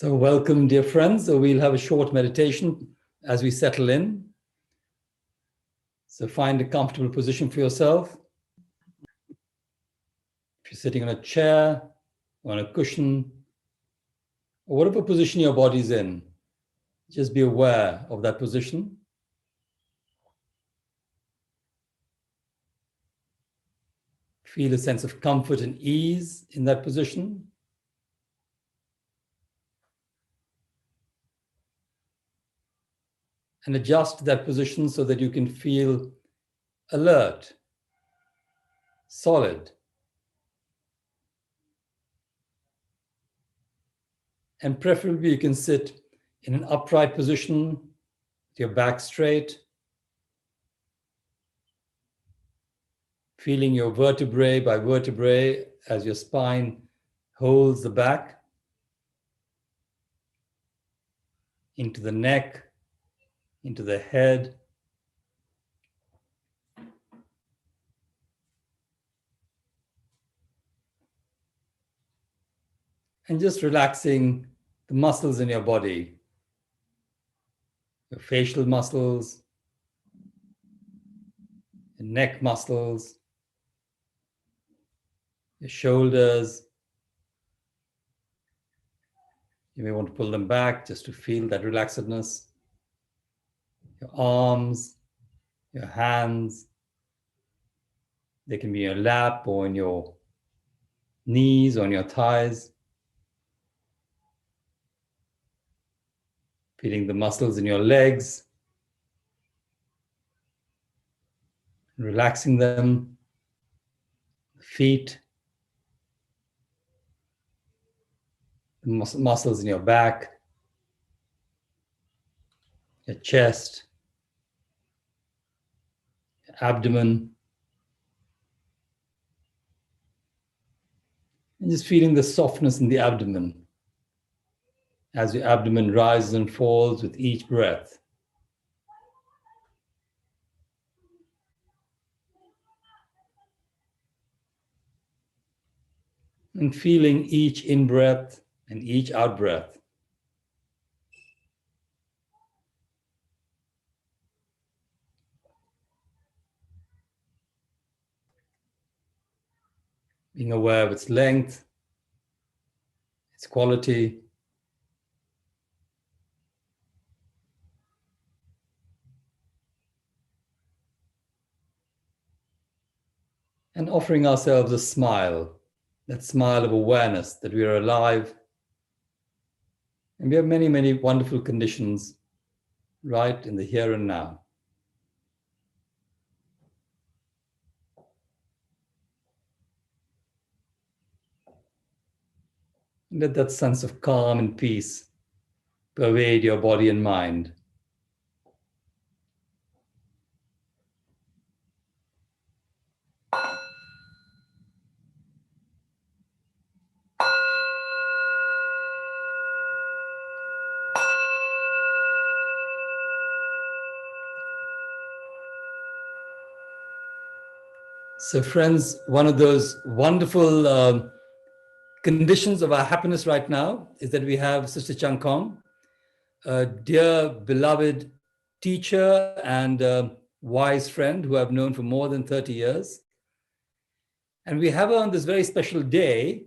So welcome, dear friends. So we'll have a short meditation as we settle in. So find a comfortable position for yourself. If you're sitting on a chair, or on a cushion, or whatever position your body's in, just be aware of that position. Feel a sense of comfort and ease in that position. And adjust that position so that you can feel alert, solid, and preferably you can sit in an upright position with your back straight, feeling your vertebrae by vertebrae as your spine holds the back into the neck, into the head. And just relaxing the muscles in your body, your facial muscles, your neck muscles, your shoulders. You may want to pull them back just to feel that relaxedness. Your arms, your hands. They can be in your lap or in your knees or on your thighs. Feeling the muscles in your legs. Relaxing them. Feet. The muscles in your back. Your chest. Your abdomen. And just feeling the softness in the abdomen as your abdomen rises and falls with each breath. And feeling each in-breath and each out-breath. Being aware of its length, its quality. And offering ourselves a smile, that smile of awareness that we are alive. And we have many, many wonderful conditions right in the here and now. And let that sense of calm and peace pervade your body and mind. So friends, one of those wonderful conditions of our happiness right now is that we have Sister Chan Khong, a dear, beloved teacher and wise friend who I've known for more than 30 years. And we have her on this very special day,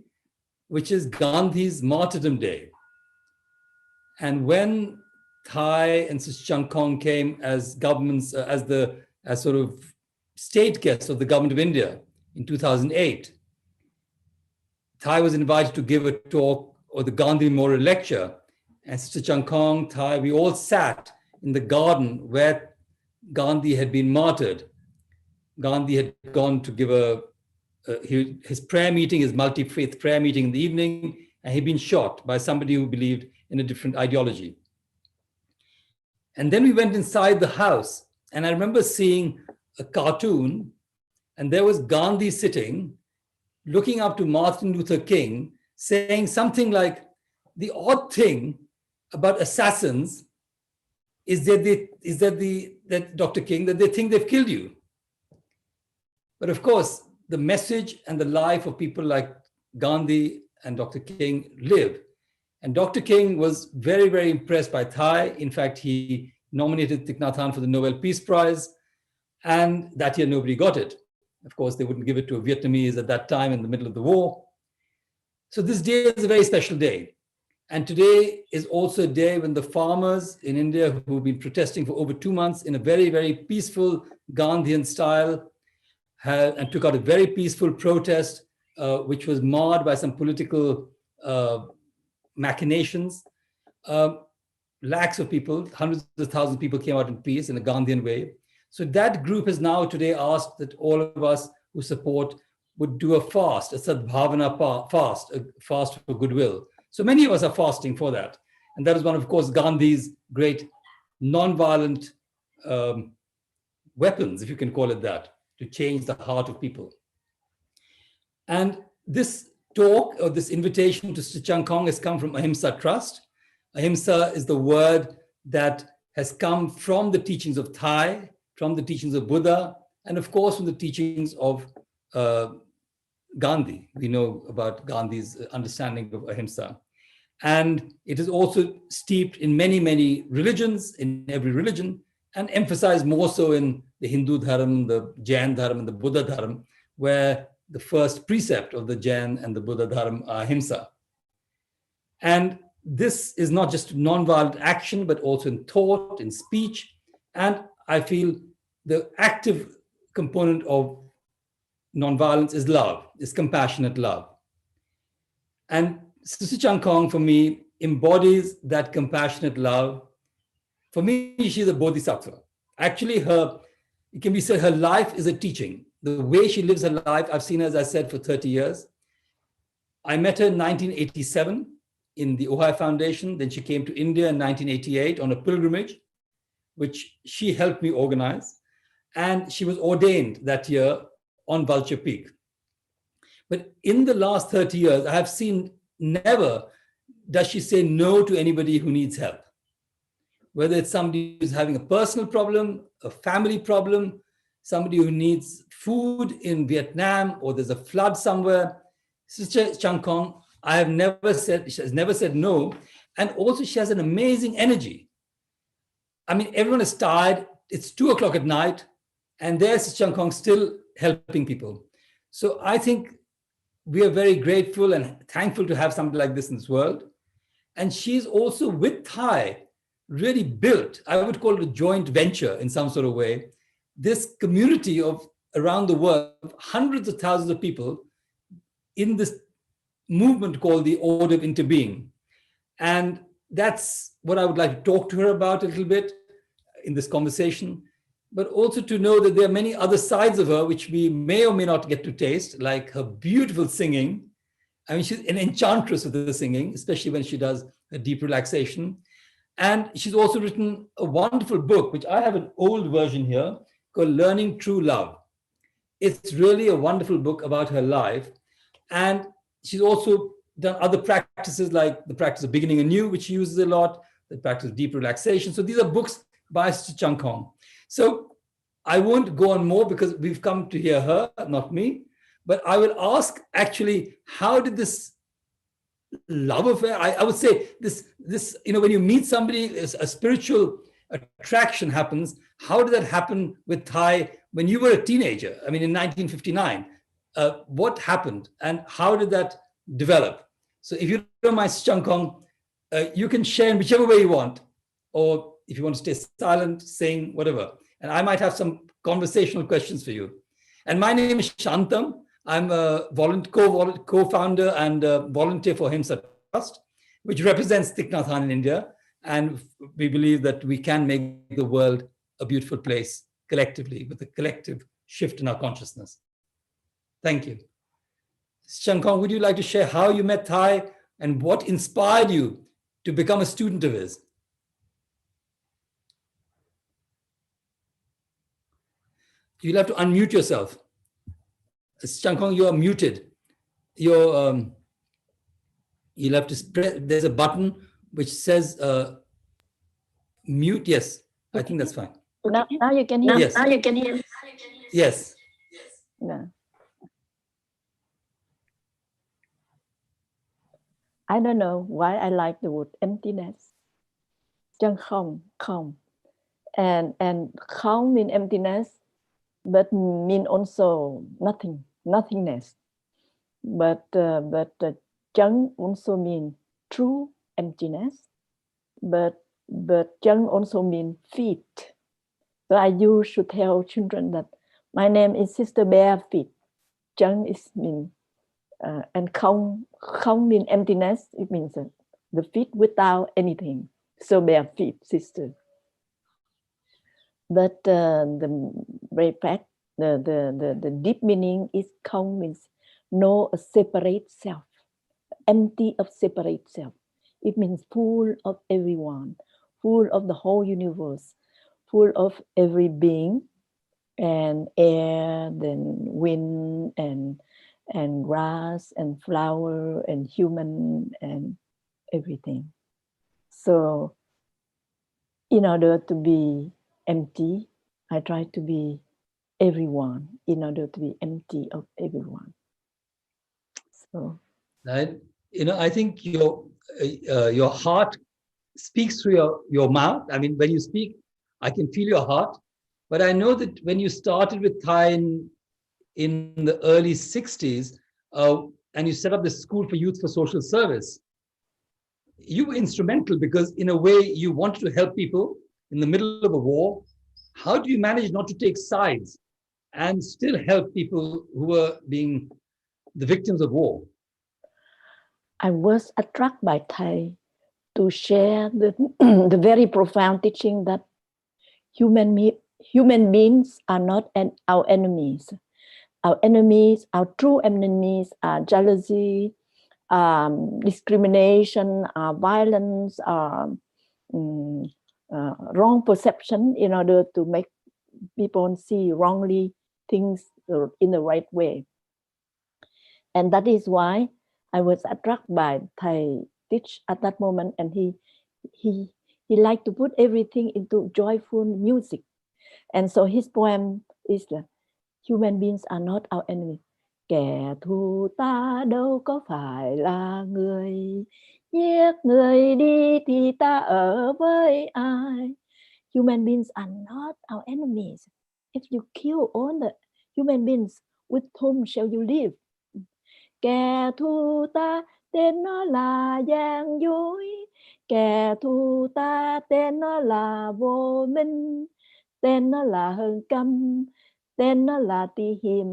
which is Gandhi's Martyrdom Day. And when Thai and Sister Chan Khong came as governments, as sort of state guests of the government of India in 2008, Thai was invited to give a talk or the Gandhi Memorial Lecture. And Sister Chan Khong, Thai, we all sat in the garden where Gandhi had been martyred. Gandhi had gone to give his prayer meeting, his multi-faith prayer meeting in the evening, and he'd been shot by somebody who believed in a different ideology. And then we went inside the house, and I remember seeing a cartoon, and there was Gandhi sitting, looking up to Martin Luther King, saying something like, the odd thing about assassins is that Dr. King, that they think they've killed you. But of course, the message and the life of people like Gandhi and Dr. King live. And Dr. King was very, very impressed by Thai. In fact, he nominated Thich Nhat Hanh for the Nobel Peace Prize. And that year, nobody got it. Of course, they wouldn't give it to a Vietnamese at that time in the middle of the war. So this day is a very special day. And today is also a day when the farmers in India who've been protesting for over 2 months in a very, very peaceful Gandhian style and took out a very peaceful protest, which was marred by some political machinations. Lakhs of people, hundreds of thousands of people came out in peace in a Gandhian way. So that group has now today asked that all of us who support would do a fast, a Sadbhavana fast, a fast for goodwill. So many of us are fasting for that. And that is one of course, Gandhi's great non-violent weapons, if you can call it that, to change the heart of people. And this talk or this invitation to Sister Chan Khong has come from Ahimsa Trust. Ahimsa is the word that has come from the teachings of Thai, from the teachings of Buddha, and of course from the teachings of Gandhi. We know about Gandhi's understanding of Ahimsa. And it is also steeped in many, many religions, in every religion, and emphasized more so in the Hindu Dharma, the Jain Dharma, and the Buddha Dharma, where the first precept of the Jain and the Buddha Dharma are Ahimsa. And this is not just nonviolent action, but also in thought, in speech. And I feel the active component of nonviolence is love, is compassionate love. And Sister Chan Khong, for me, embodies that compassionate love. For me, she's a bodhisattva. Actually, it can be said her life is a teaching. The way she lives her life, I've seen her, as I said, for 30 years. I met her in 1987 in the Ojai Foundation. Then she came to India in 1988 on a pilgrimage, which she helped me organize. And she was ordained that year on Vulture Peak. But in the last 30 years, I have seen never does she say no to anybody who needs help. Whether it's somebody who's having a personal problem, a family problem, somebody who needs food in Vietnam, or there's a flood somewhere. Sister Chan Khong, she has never said no. And also she has an amazing energy. I mean, everyone is tired. It's 2 o'clock at night. And there's Sister Chan Khong still helping people. So I think we are very grateful and thankful to have somebody like this in this world. And she's also with Thai really built, I would call it a joint venture in some sort of way, this community of around the world, hundreds of thousands of people in this movement called the Order of Interbeing. And that's what I would like to talk to her about a little bit in this conversation, but also to know that there are many other sides of her which we may or may not get to taste, like her beautiful singing. I mean, she's an enchantress with the singing, especially when she does a deep relaxation. And she's also written a wonderful book, which I have an old version here, called Learning True Love. It's really a wonderful book about her life. And she's also done other practices like the practice of beginning anew, which she uses a lot, the practice of deep relaxation. So these are books by Sister Chan Khong. So I won't go on more because we've come to hear her, not me. But I will ask actually, how did this love affair, I would say this, when you meet somebody, a spiritual attraction happens. How did that happen with Thai when you were a teenager? I mean, in 1959, what happened and how did that develop? So if you don't mind, Chan Khong, you can share in whichever way you want, or if you want to stay silent, sing, whatever. And I might have some conversational questions for you. And my name is Shantam. I'm a co-founder and volunteer for Ahimsa Trust, which represents Thich Nhat Hanh in India. And we believe that we can make the world a beautiful place collectively with a collective shift in our consciousness. Thank you. Chan Khong, would you like to share how you met Thai and what inspired you to become a student of his? You'll have to unmute yourself. Chan Khong, you are muted. You'll have to spread, there's a button which says mute. Yes, I think that's fine. Now you can hear. Yes. Now you can hear. Yes. Yeah. I don't know why I like the word emptiness. Chan Khong, Khong. And Khong mean emptiness, but mean also nothing, nothingness. But Chan also mean true emptiness. But Chan also mean feet. So I used to tell children that my name is Sister Bare Feet. Chan is mean and Khong mean emptiness. It means the feet without anything. So bare feet, sister. But the very fact, the deep meaning is Khong means no a separate self, empty of separate self. It means full of everyone, full of the whole universe, full of every being, and air, then wind, and grass, and flower, and human, and everything. So in order to be empty, I try to be everyone in order to be empty of everyone. So Right? I think your heart speaks through your mouth. I mean, when you speak, I can feel your heart. But I know that when you started with Thai in the early 60s, and you set up the School for Youth for Social Service, you were instrumental because, in a way, you wanted to help people in the middle of a war. How do you manage not to take sides and still help people who were being the victims of war? I was attracted by Thai to share the very profound teaching that human beings are not our enemies. Our enemies, our true enemies are jealousy, discrimination, violence, um, wrong perception in order to make people see wrongly things in the right way. And that is why I was attracted by Thai teach at that moment, and he he liked to put everything into joyful music. And so his poem is that human beings are not our enemy. Kẻ thù ta đâu có phải là người, giết người đi thì ta ở với ai. Human beings are not our enemies. If you kill all the human beings, with whom shall you live? Kẻ thù ta tên nó là gian dối, kẻ thù ta tên nó là vô minh, tên nó là hờn căm, tên nó là tỳ hiềm,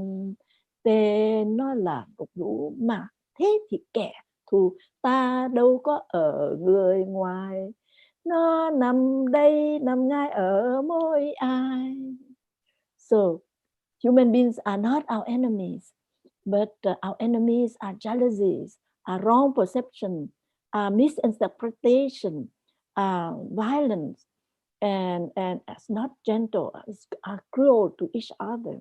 tên nó là độc lũ mà. Thế thì kẻ thù ta đâu có ở người ngoài, nó nằm đây, nằm ngay ở mỗi ai. So human beings are not our enemies, but our enemies are jealousies, are wrong perception, are misinterpretation, are violence, and it's not gentle, are cruel to each other.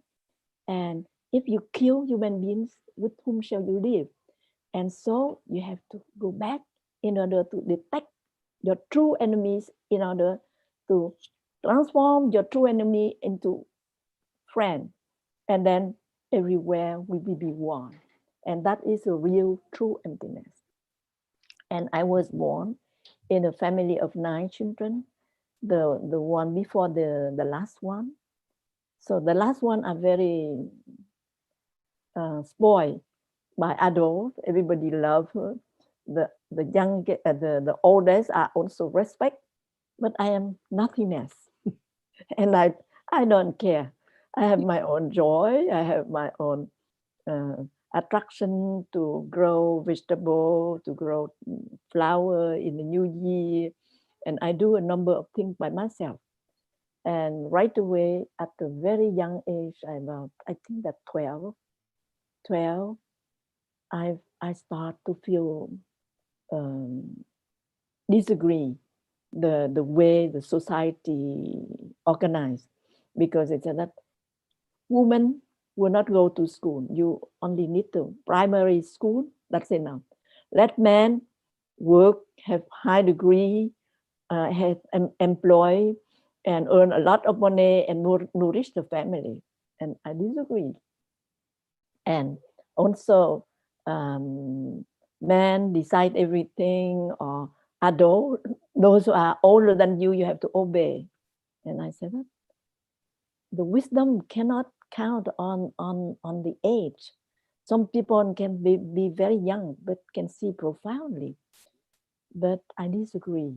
And if you kill human beings, with whom shall you live? And so you have to go back in order to detect your true enemies, in order to transform your true enemy into friend, and then everywhere we will be one. And that is a real true emptiness. And I was born in a family of 9 children, the one before the last one. So the last one are very spoiled by adults. Everybody love her. The young, the oldest are also respect, but I am nothingness, and I don't care. I have my own joy. I have my own attraction to grow vegetable, to grow flower in the new year, and I do a number of things by myself. And right away, at a very young age, I think that 12, I start to feel disagree the way the society organized, because it's that women will not go to school. You only need to primary school. That's enough. Let men work, have high degree, have employ, and earn a lot of money and nourish the family. And I disagree. And also, men decide everything, or adult, those who are older than you have to obey. And I said, the wisdom cannot count on the age. Some people can be very young, but can see profoundly. But I disagree.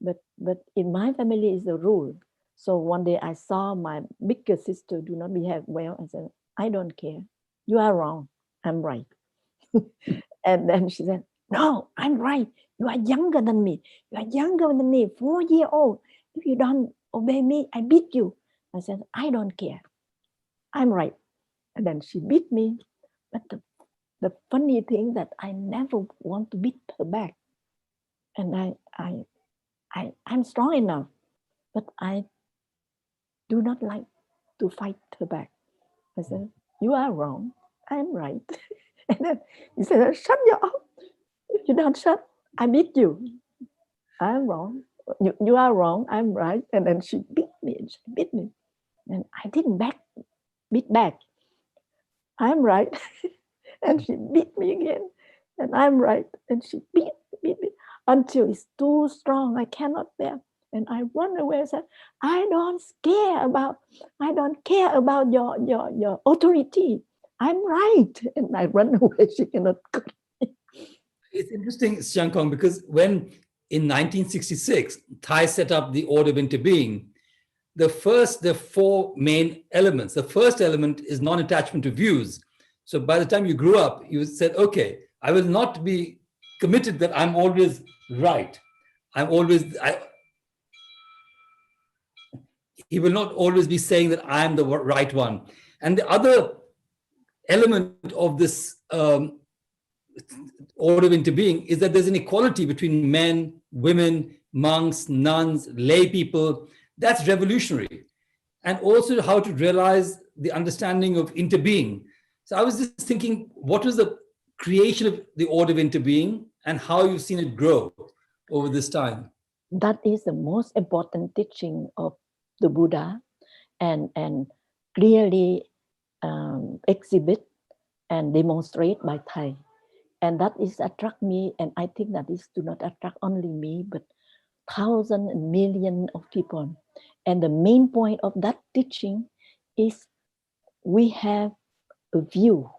But in my family is the rule. So one day I saw my bigger sister do not behave well. I said, I don't care. You are wrong. I'm right. And then she said, no, I'm right. You are younger than me. You are younger than me, 4 years old. If you don't obey me, I beat you. I said, I don't care. I'm right. And then she beat me. But the funny thing that I never want to beat her back. And I'm strong enough, but I do not like to fight her back. I said, you are wrong. I'm right. And then he said, shut your mouth. If you don't shut, I beat you. I'm wrong. You are wrong. I'm right. And then she beat me. And she beat me. And I didn't beat back. I'm right. And she beat me again. And I'm right. And she beat me until it's too strong. I cannot bear. And I run away and said, I don't care about your authority. I'm right. And I run away. She cannot. It's interesting, Sister Chan Khong, because when in 1966, Thai set up the Order of Interbeing, there are 4 main elements. The first element is non-attachment to views. So by the time you grew up, you said, okay, I will not be committed that I'm always right. He will not always be saying that I'm the right one. And the other element of this order of interbeing is that there's an equality between men, women, monks, nuns, lay people. That's revolutionary. And also how to realize the understanding of interbeing. So I was just thinking, what was the creation of the order of interbeing and how you've seen it grow over this time? That is the most important teaching of the Buddha, and clearly exhibit and demonstrate by Thai. And that is attract me, and I think that is do not attract only me, but thousands and millions of people. And the main point of that teaching is we have a view.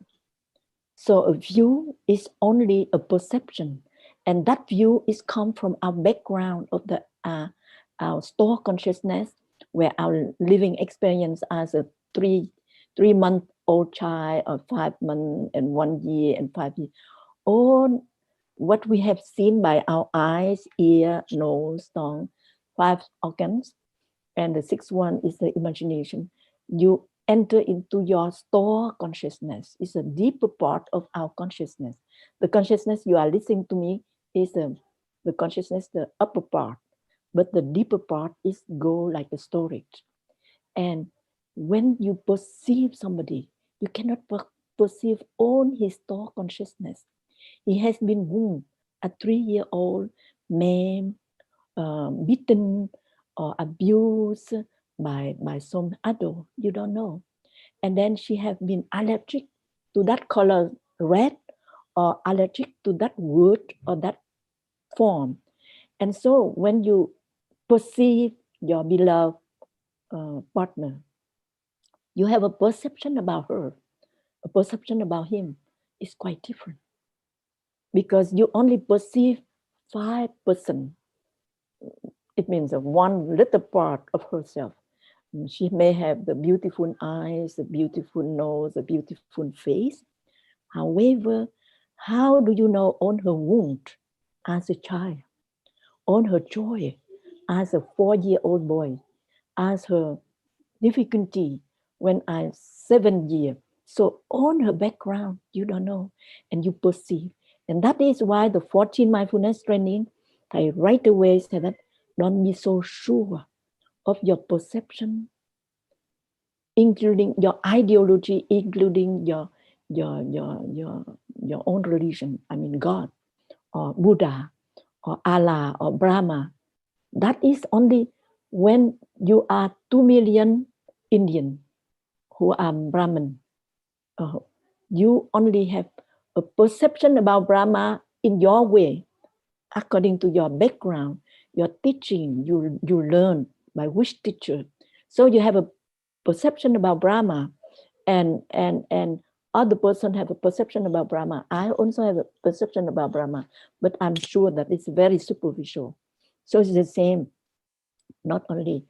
So a view is only a perception, and that view is come from our background of the our store consciousness, where our living experience as a 3-month-old child, or 5 months and 1 year and 5 years, all what we have seen by our eyes, ear, nose, tongue, 5 organs, and the 6th one is the imagination. You enter into your store consciousness. It's a deeper part of our consciousness. The consciousness you are listening to me is the consciousness, the upper part, but the deeper part is go like a storage. And when you perceive somebody, you cannot perceive on his store consciousness. He has been wounded, a 3-year-old, maimed, beaten, or abused by some adult. You don't know. And then she have been allergic to that color red, or allergic to that word or that form. And so when you perceive your beloved partner, you have a perception about her, a perception about him is quite different, because you only perceive 5%. It means one little part of herself. She may have the beautiful eyes, the beautiful nose, the beautiful face. However, how do you know on her wound as a child, on her joy as a 4-year-old boy, as her difficulty when I'm 7 years? So on her background, you don't know, and you perceive. And that is why the 14 mindfulness training, I right away said that don't be so sure of your perception, including your ideology, including your own religion. I mean, God or Buddha or Allah or Brahma. That is only when you are 2 million Indian who are Brahmin. You only have a perception about Brahma in your way, according to your background, your teaching, you learn by which teacher. So you have a perception about Brahma, and other person have a perception about Brahma. I also have a perception about Brahma, but I'm sure that it's very superficial. So it's the same, not only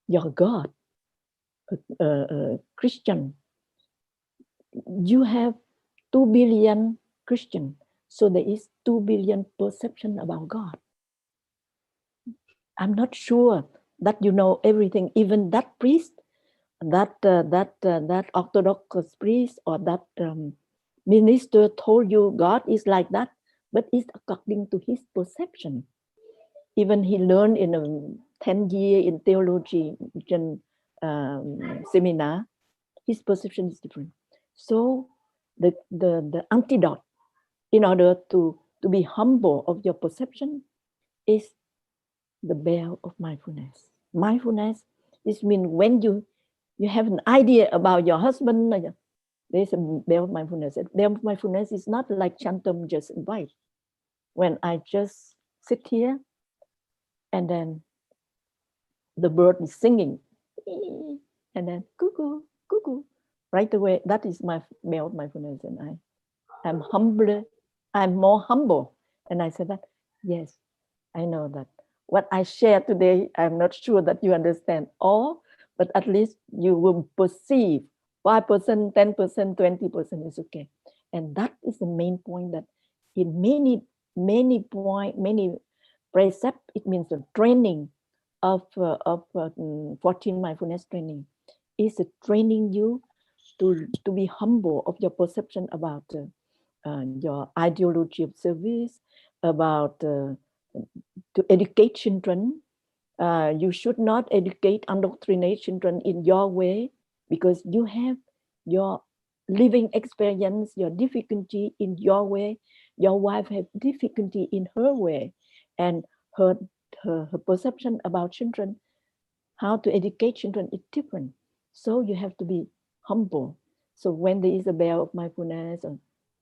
your God, Christian. You have 2 billion Christian, so there is 2 billion perception about God. I'm not sure that you know everything, even that priest, that Orthodox priest, or that minister told you God is like that, but it's according to his perception. Even he learned in a 10 year in theology seminar, his perception is different. So the antidote in order to be humble of your perception is the bell of mindfulness. Mindfulness is mean when you have an idea about your husband, there's a bell of mindfulness. Bell of mindfulness is not like Chantum just invite. When I just sit here and then the bird is singing, and then cuckoo, cuckoo, right away, that is my bell of mindfulness. And I'm humble, I'm more humble. And I said that, yes, I know that. What I share today, I'm not sure that you understand all, but at least you will perceive 5%, 10%, 20% is okay. And that is the main point, that in many precept, it means the training of 14 mindfulness training is training you to be humble of your perception about your ideology of service, about to educate children. You should not educate, indoctrinate children in your way, because you have your living experience, your difficulty in your way. Your wife has difficulty in her way, and her perception about children, how to educate children is different. So you have to be humble. So when there is a bell of mindfulness,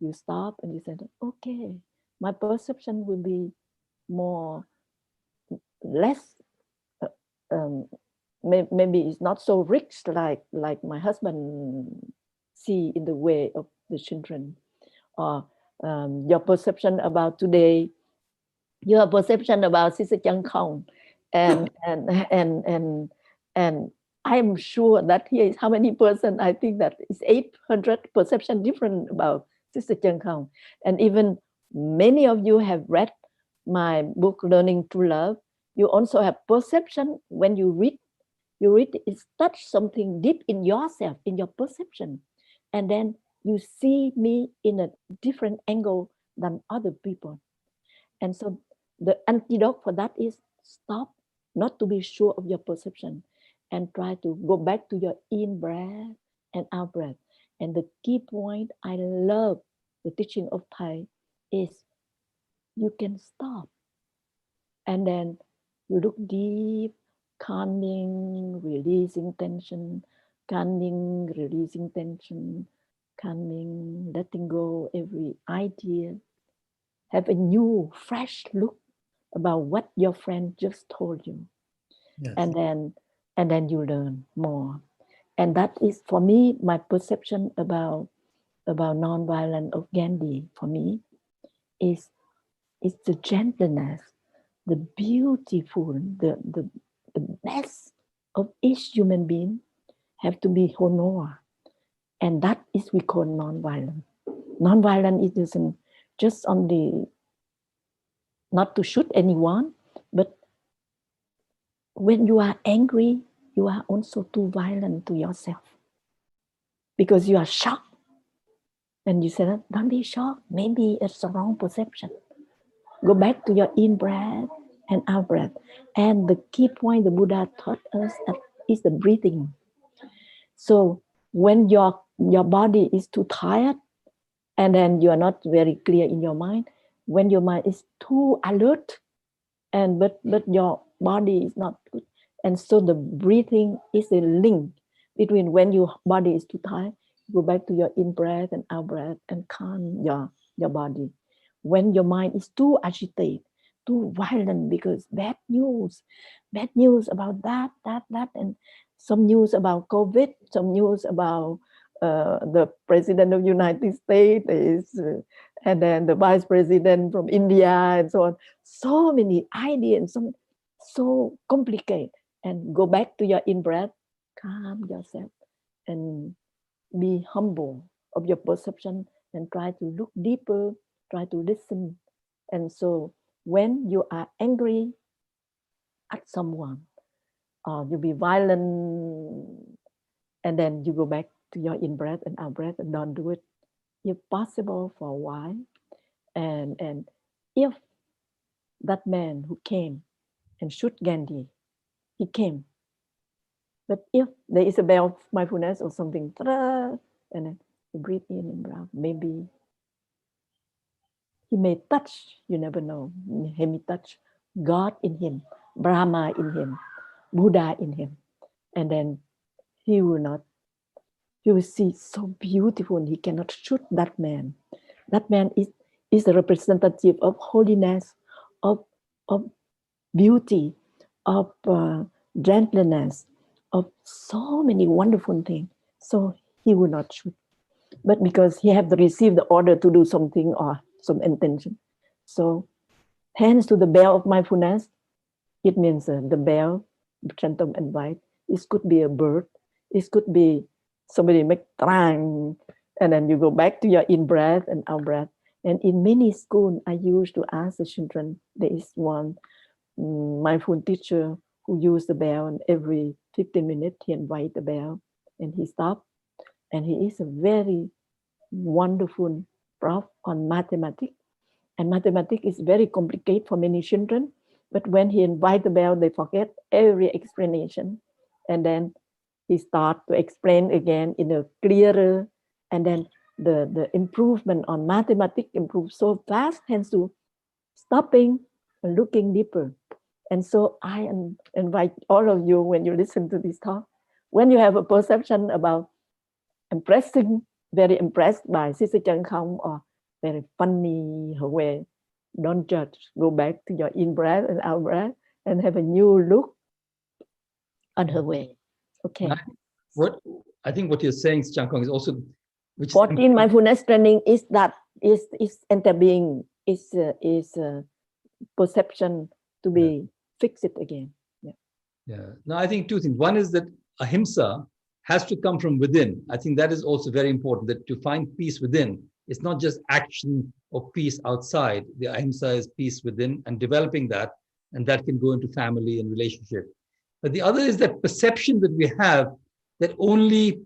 you stop and you say, okay, my perception will be more, less, maybe it's not so rich like my husband see in the way of the children. Or your perception about today, your perception about Sister Chan Khong, and I'm sure that here is how many percent. I think that is 800 perception different about Sister Chan Khong. And even many of you have read my book Learning to Love. You also have perception when you read. It touch something deep in yourself, in your perception, and then you see me in a different angle than other people. And so the antidote for that is stop, not to be sure of your perception, and try to go back to your in breath and out breath. And the key point I love the teaching of Thai is you can stop, and then you look deep, calming, releasing tension, calming, releasing tension, calming, letting go every idea. Have a new, fresh look about what your friend just told you. Yes. And then you learn more. And that is, for me, my perception about nonviolence of Gandhi, for me, is the gentleness, the beautiful, the best of each human being have to be honored. And that is we call nonviolent. Nonviolent, it isn't just only not to shoot anyone, but when you are angry, you are also too violent to yourself, because you are shocked. And you say, don't be shocked. Maybe it's a wrong perception. Go back to your in breath and out breath. And the key point the Buddha taught us is the breathing. So when your body is too tired, and then you are not very clear in your mind, when your mind is too alert, and but your body is not good, and so the breathing is a link between when your body is too tired, go back to your in breath and out breath and calm your body. when your mind is too agitated, too violent, because bad news about that, and some news about COVID, some news about the president of United States is, and then the vice president from India, and so on. So many ideas, and so complicated. And go back to your in-breath, calm yourself, and be humble of your perception, and try to look deeper, try to listen. And so when you are angry at someone, or you be violent, and then you go back to your in-breath and out-breath, and don't do it if possible for a while. And if that man who came and shoot Gandhi, he came. But if there is a bell of mindfulness or something, and then you breathe in and out, maybe he may touch, you never know, he may touch God in him, Brahma in him, Buddha in him. And then he will not, he will see so beautiful, and he cannot shoot that man. That man is a representative of holiness, of beauty, of gentleness, of so many wonderful things. So he will not shoot. But because he have received the order to do something or some intention. So hands to the bell of mindfulness, it means the bell, gentle and white. It could be a bird. It could be somebody make trang, and then you go back to your in-breath and out-breath. And in many schools, I used to ask the children, there is one mindful teacher who used the bell, and every 15 minutes he invite the bell, and he stopped. And he is a very wonderful prof on mathematics. And mathematics is very complicated for many children. But when he invite the bell, they forget every explanation. And then he start to explain again in a clearer. And then the improvement on mathematics improves so fast, hence to stopping and looking deeper. And so I invite all of you, when you listen to this talk, when you have a perception about very impressed by Sister Chan Khong, or very funny her way, don't judge. Go back to your in-breath and out-breath and have a new look on her way. Okay. I think what you're saying, Chan Khong, is also, which 14 mindfulness training is that is enter being is perception to be fix it again. Yeah. No, I think two things. One is that ahimsa has to come from within. I think that is also very important, that to find peace within, it's not just action or peace outside. The ahimsa is peace within, and developing that, and that can go into family and relationship. But the other is that perception that we have that only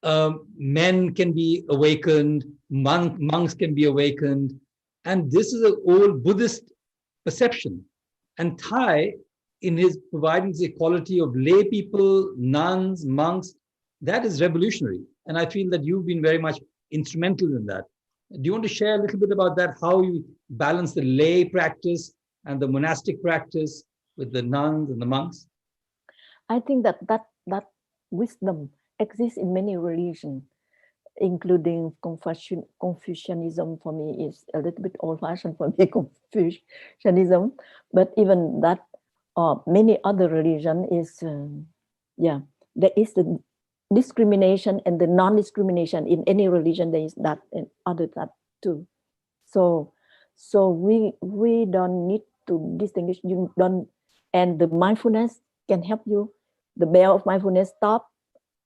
men can be awakened, monks can be awakened. And this is an old Buddhist perception. And Thai, in his providing the equality of lay people, nuns, monks, that is revolutionary. And I feel that you've been very much instrumental in that. Do you want to share a little bit about that, how you balance the lay practice and the monastic practice with the nuns and the monks? I think that wisdom exists in many religions, including Confucianism. For me is a little bit old-fashioned for me, Confucianism, but even that, many other religion is, there is the discrimination and the non-discrimination in any religion. There is that and other that too. So we don't need to distinguish. You don't, and the mindfulness can help you. The bell of mindfulness, stop,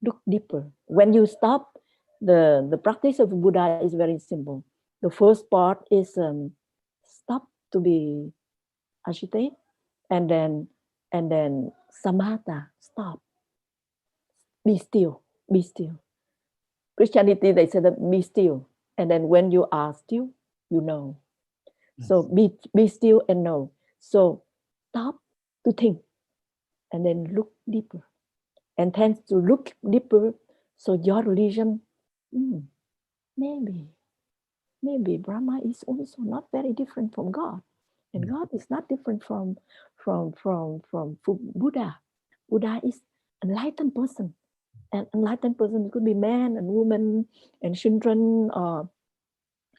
look deeper. When you stop, the practice of Buddha is very simple. The first part is stop to be agitated, and then samatha, stop, be still, be still. Christianity, they say that be still, and then when you are still, you know. So be still and know. So stop to think, and then look deeper, and tend to look deeper. So your religion, maybe Brahma is also not very different from God, and God is not different from Buddha. Buddha is enlightened person, and enlightened person could be man and woman and children.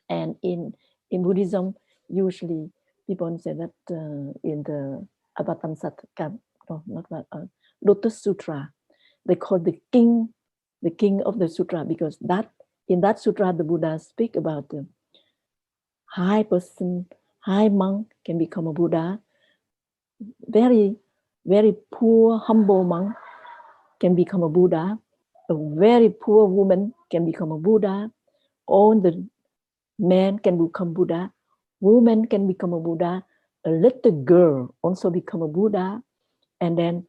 And in Buddhism, usually people say that in the Avatamsaka, no, not Lotus Sutra, they call the king of the sutra, because that in that sutra the Buddha speak about the high person, high monk can become a Buddha, very poor humble monk can become a Buddha, a very poor woman can become a Buddha, all the men can become Buddha, woman can become a Buddha, a little girl also become a Buddha, and then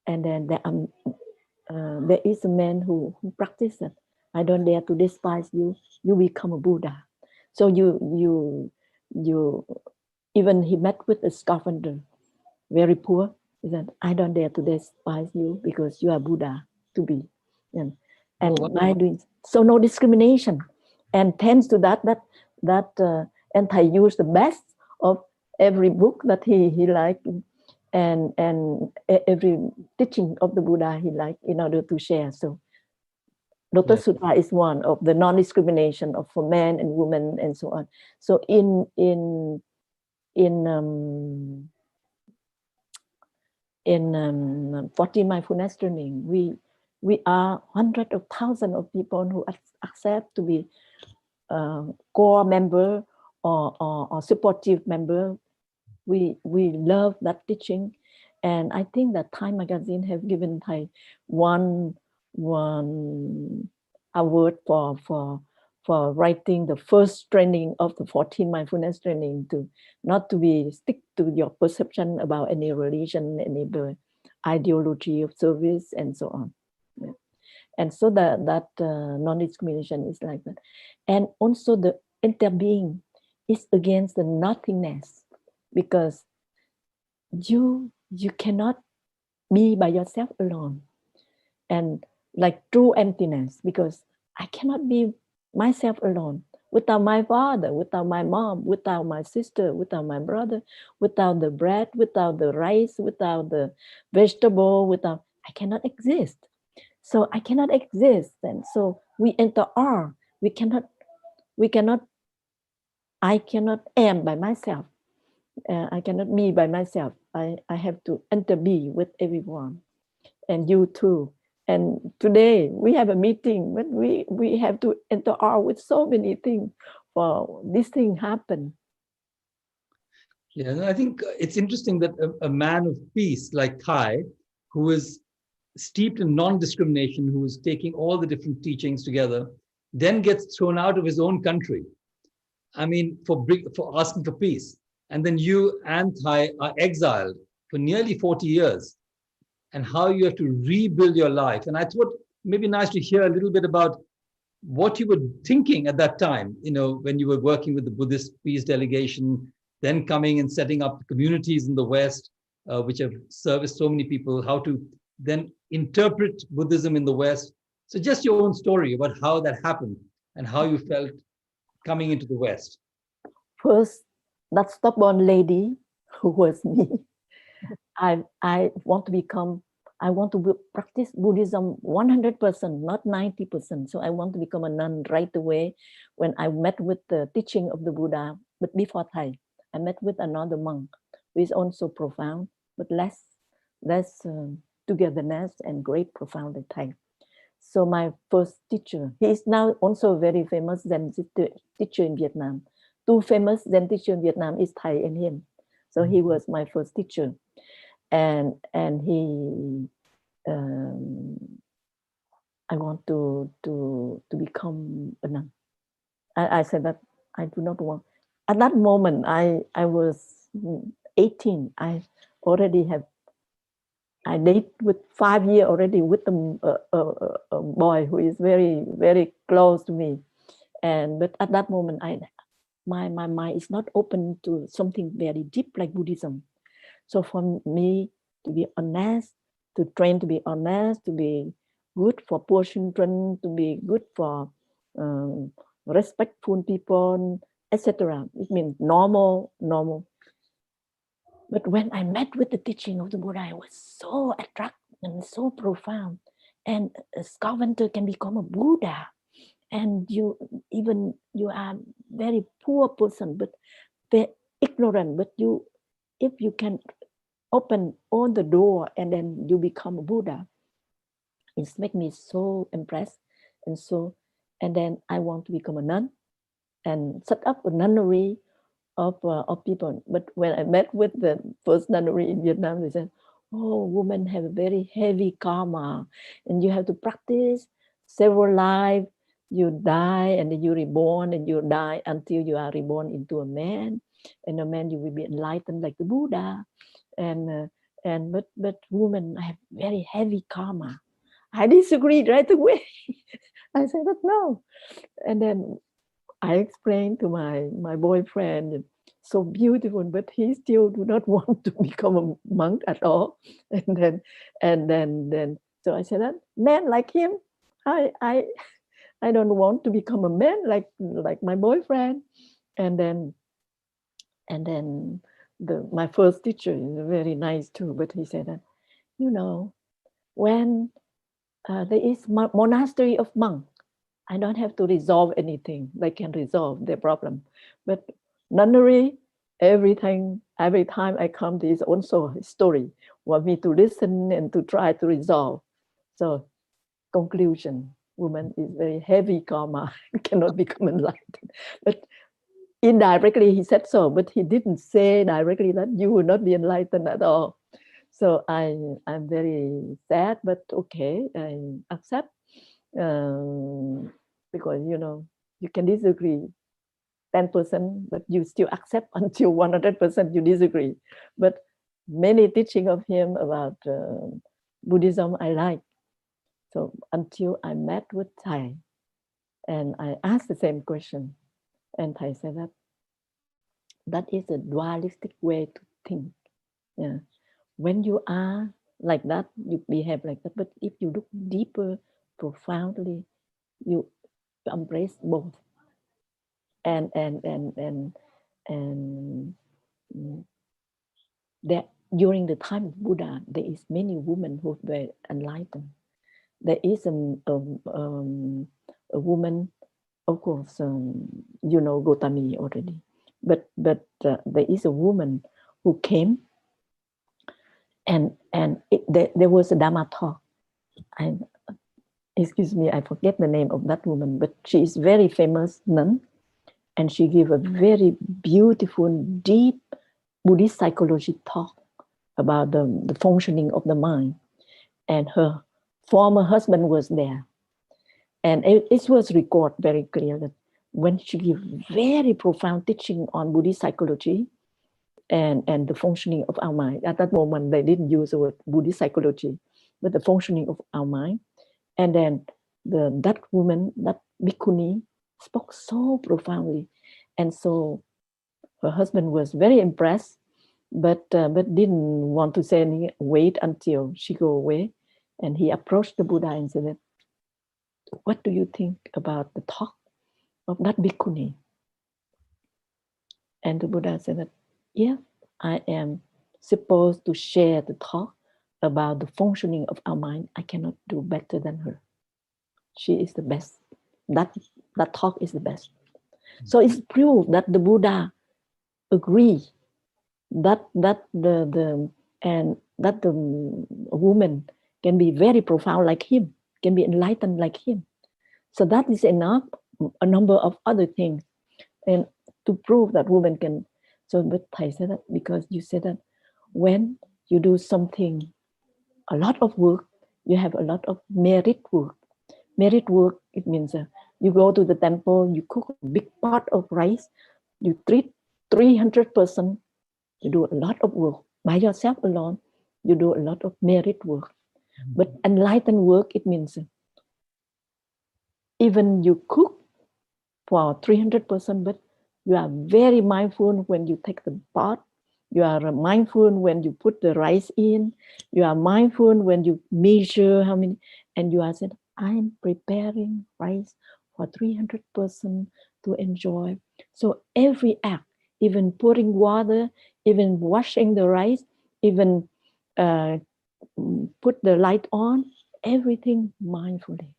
there is a man who practices. I don't dare to despise you. You become a Buddha. So you even he met with a scavenger, very poor. He said, I don't dare to despise you because you are Buddha to be. And by doing so, no discrimination. And thanks to that and I use the best of every book that he liked, and every teaching of the Buddha he liked in order to share. So Lotus Sutra is one of the non-discrimination of for men and women and so on. So in 14 mindfulness training, we are hundreds of thousands of people who accept to be core member or supportive member. We love that teaching, and I think that Thai magazine have given Thai one award for writing the first training of the 14 mindfulness training, to not to be stick to your perception about any religion, any ideology of service and so on. Yeah. And so that non-discrimination is like that. And also the interbeing is against the nothingness, because you cannot be by yourself alone, and like true emptiness, because I cannot be myself alone without my father, without my mom, without my sister, without my brother, without the bread, without the rice, without the vegetable, without, I cannot exist. So I cannot exist. And so we enter R. We cannot, I cannot am by myself. I cannot be by myself. I have to enter be with everyone, and you too. And today we have a meeting, but we have to enter R with so many things for this thing happen. Yeah, I think it's interesting that a man of peace like Thai, who is steeped in non-discrimination, who is taking all the different teachings together, then gets thrown out of his own country. I mean, for asking for peace. And then you and Thai are exiled for nearly 40 years, and how you have to rebuild your life. And I thought maybe nice to hear a little bit about what you were thinking at that time, when you were working with the Buddhist peace delegation, then coming and setting up communities in the West, which have serviced so many people, how to then interpret Buddhism in the West. So just your own story about how that happened and how you felt coming into the West. First, that stubborn lady who was me, I want to practice Buddhism 100%, not 90%. So I want to become a nun right away. When I met with the teaching of the Buddha, but before Thai, I met with another monk who is also profound, but less togetherness and great profound than Thai. So my first teacher, he is now also very famous Zen teacher in Vietnam. Two famous Zen teacher in Vietnam is Thai and him. So he was my first teacher. And he I want to become a nun. I said that I do not want. At that moment, I was 18. I date with 5 years already with a boy who is very, very close to me. But at that moment, my mind is not open to something very deep like Buddhism. So for me to be honest, to train to be honest, to be good for poor children, to be good for respectful people, etc. It means normal. But when I met with the teaching of the Buddha, I was so attracted and so profound. And a scavenger can become a Buddha. And you are very poor person, but ignorant, but if you can open all the door and then you become a Buddha, it's make me so impressed. And then I want to become a nun and set up a nunnery of people. But when I met with the first nunnery in Vietnam, they said, "Oh, women have a very heavy karma, and you have to practice several lives. You die, and then you reborn, and you die until you are reborn into a man, and a man you will be enlightened like the Buddha." But women have very heavy karma. I disagreed right away. I said that no, and then I explained to my boyfriend, so beautiful, but he still do not want to become a monk at all. And then so I said that man like him, I don't want to become a man like my boyfriend. And then my first teacher is very nice too, but he said that, when there is monastery of monks, I don't have to resolve anything. They can resolve their problem. But nunnery, every time I come, there is also a story. Want me to listen and to try to resolve. So, conclusion, woman is very heavy karma, cannot become enlightened. But indirectly he said so, but he didn't say directly that you will not be enlightened at all. So I'm very sad, but okay, I accept. Because you can disagree 10%, but you still accept until 100% you disagree. But many teaching of him about Buddhism I like. So until I met with Thai, and I asked the same question, and Thai said that is a dualistic way to think. Yeah. When you are like that, you behave like that. But if you look deeper, profoundly, you embrace both. And that during the time of Buddha, there is many women who were enlightened. There is a woman, of course, Gotami already, but there is a woman who came, and there was a Dharma talk. Excuse me, I forget the name of that woman, but she is very famous nun, and she gave a very beautiful, deep Buddhist psychology talk about the functioning of the mind. And her former husband was there. And it was recorded very clear that when she gave very profound teaching on Buddhist psychology and the functioning of our mind, at that moment they didn't use the word Buddhist psychology, but the functioning of our mind. And then that woman, that bhikkhuni, spoke so profoundly. And so her husband was very impressed, but didn't want to say anything, wait until she go away. And he approached the Buddha and said, "What do you think about the talk of that bhikkhuni?" And the Buddha said that, "Yeah, I am supposed to share the talk about the functioning of our mind. I cannot do better than her. She is the best. That talk is the best." So it's proof that the Buddha agree that the woman can be very profound like him, can be enlightened like him. So that is enough. A number of other things, and to prove that women can. So, but Thầy said that because you said that when you do something, a lot of work, you have a lot of merit work. Merit work, it means you go to the temple, you cook a big pot of rice, you treat 300 persons, you do a lot of work by yourself alone. You do a lot of merit work. But enlightened work, it means even you cook for 300 persons, but you are very mindful when you take the pot. You are mindful when you put the rice in. You are mindful when you measure how many, and you are saying, "I'm preparing rice for 300 persons to enjoy." So every act, even pouring water, even washing the rice, even put the light on, everything mindfully.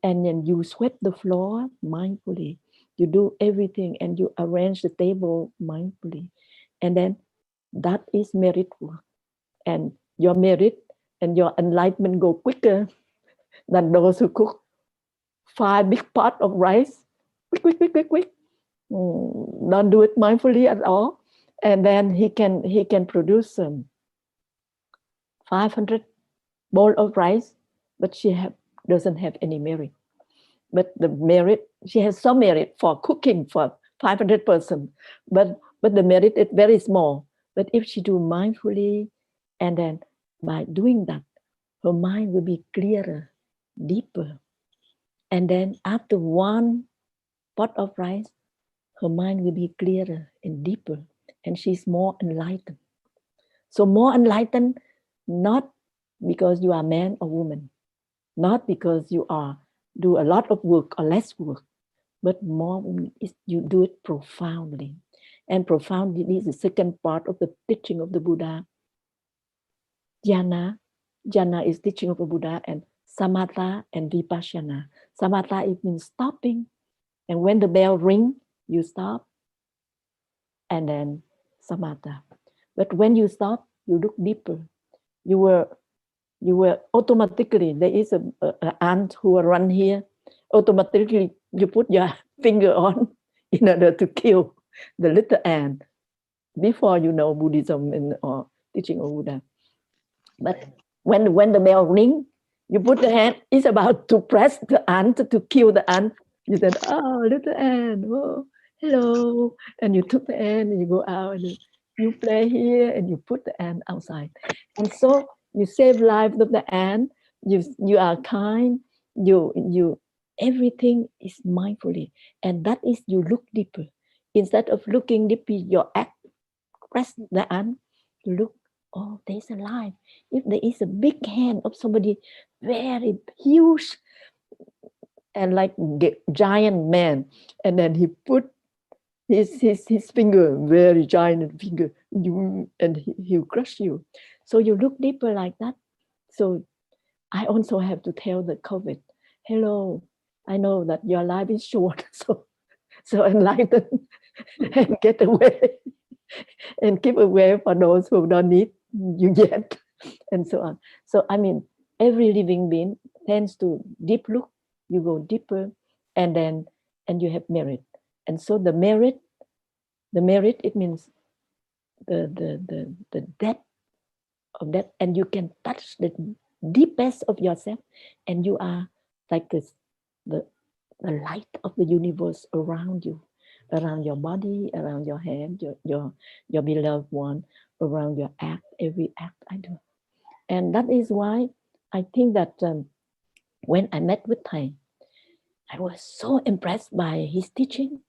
And then you sweep the floor mindfully. You do everything and you arrange the table mindfully. And then that is merit work. And your merit and your enlightenment go quicker than those who cook 5 big pot of rice. Quick, quick, quick, quick, quick. Don't do it mindfully at all. And then he can produce 500 bowl of rice, but doesn't have any merit. But the merit, she has some merit for cooking for 500 person, but the merit is very small. But if she do mindfully, and then by doing that, her mind will be clearer, deeper. And then after 1 pot of rice, her mind will be clearer and deeper, and she's more enlightened. So more enlightened, not because you are man or woman, not because you do a lot of work or less work, but more you do it profoundly. And profoundly is the second part of the teaching of the Buddha. Jhana is teaching of the Buddha, and samatha and vipassana. Samatha, it means stopping, and when the bell ring, you stop, and then samatha. But when you stop, you look deeper. You were automatically, there is an ant who will run here, automatically you put your finger on in order to kill the little ant before you know Buddhism or teaching of Buddha. But when the bell ring, you put the hand, it's about to press the ant, to kill the ant. You said, oh, little ant, oh, hello. And you took the ant and you go out and you play here and you put the ant outside. And so you save life of the ant, you are kind, you everything is mindfully. And that is, you look deeper. Instead of looking deeper, your act, press the ant, you look, oh, there's a life. If there is a big hand of somebody very huge and like giant man, and then he put his finger, very giant finger, and he'll crush you. So you look deeper like that. So I also have to tell the COVID, hello, I know that your life is short, so enlighten and get away and keep away for those who don't need you yet, and so on. So I mean, every living being tends to deep look, you go deeper, and you have merit. And so the merit, it means the depth of that, and you can touch the deepest of yourself, and you are like this, the light of the universe around you, around your body, around your hand, your beloved one, around your act, every act I do. And that is why I think that when I met with Thầy, I was so impressed by his teaching,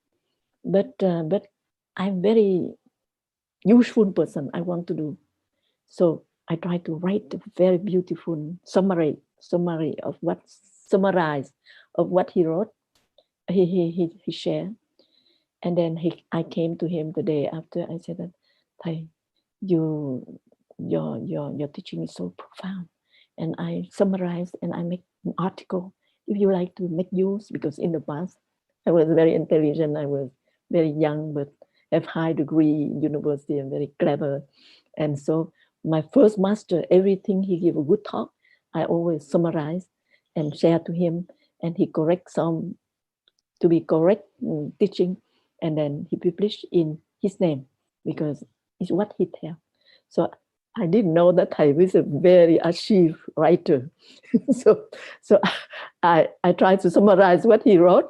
but I'm very useful person. I want to do. So I try to write a very beautiful summary of what, summarize of what he wrote, he shared. And then I came to him the day after. I said that, Thầy, your teaching is so profound. And I summarized and I make an article. If you like to make use, because in the past I was very intelligent, I was very young, but have high degree in university and very clever. And so my first master, everything he gave a good talk, I always summarize and share to him, and he corrects some to be correct teaching, and then he published in his name because it's what he tells. So I didn't know that Thầy was a very achieved writer. so I tried to summarize what he wrote,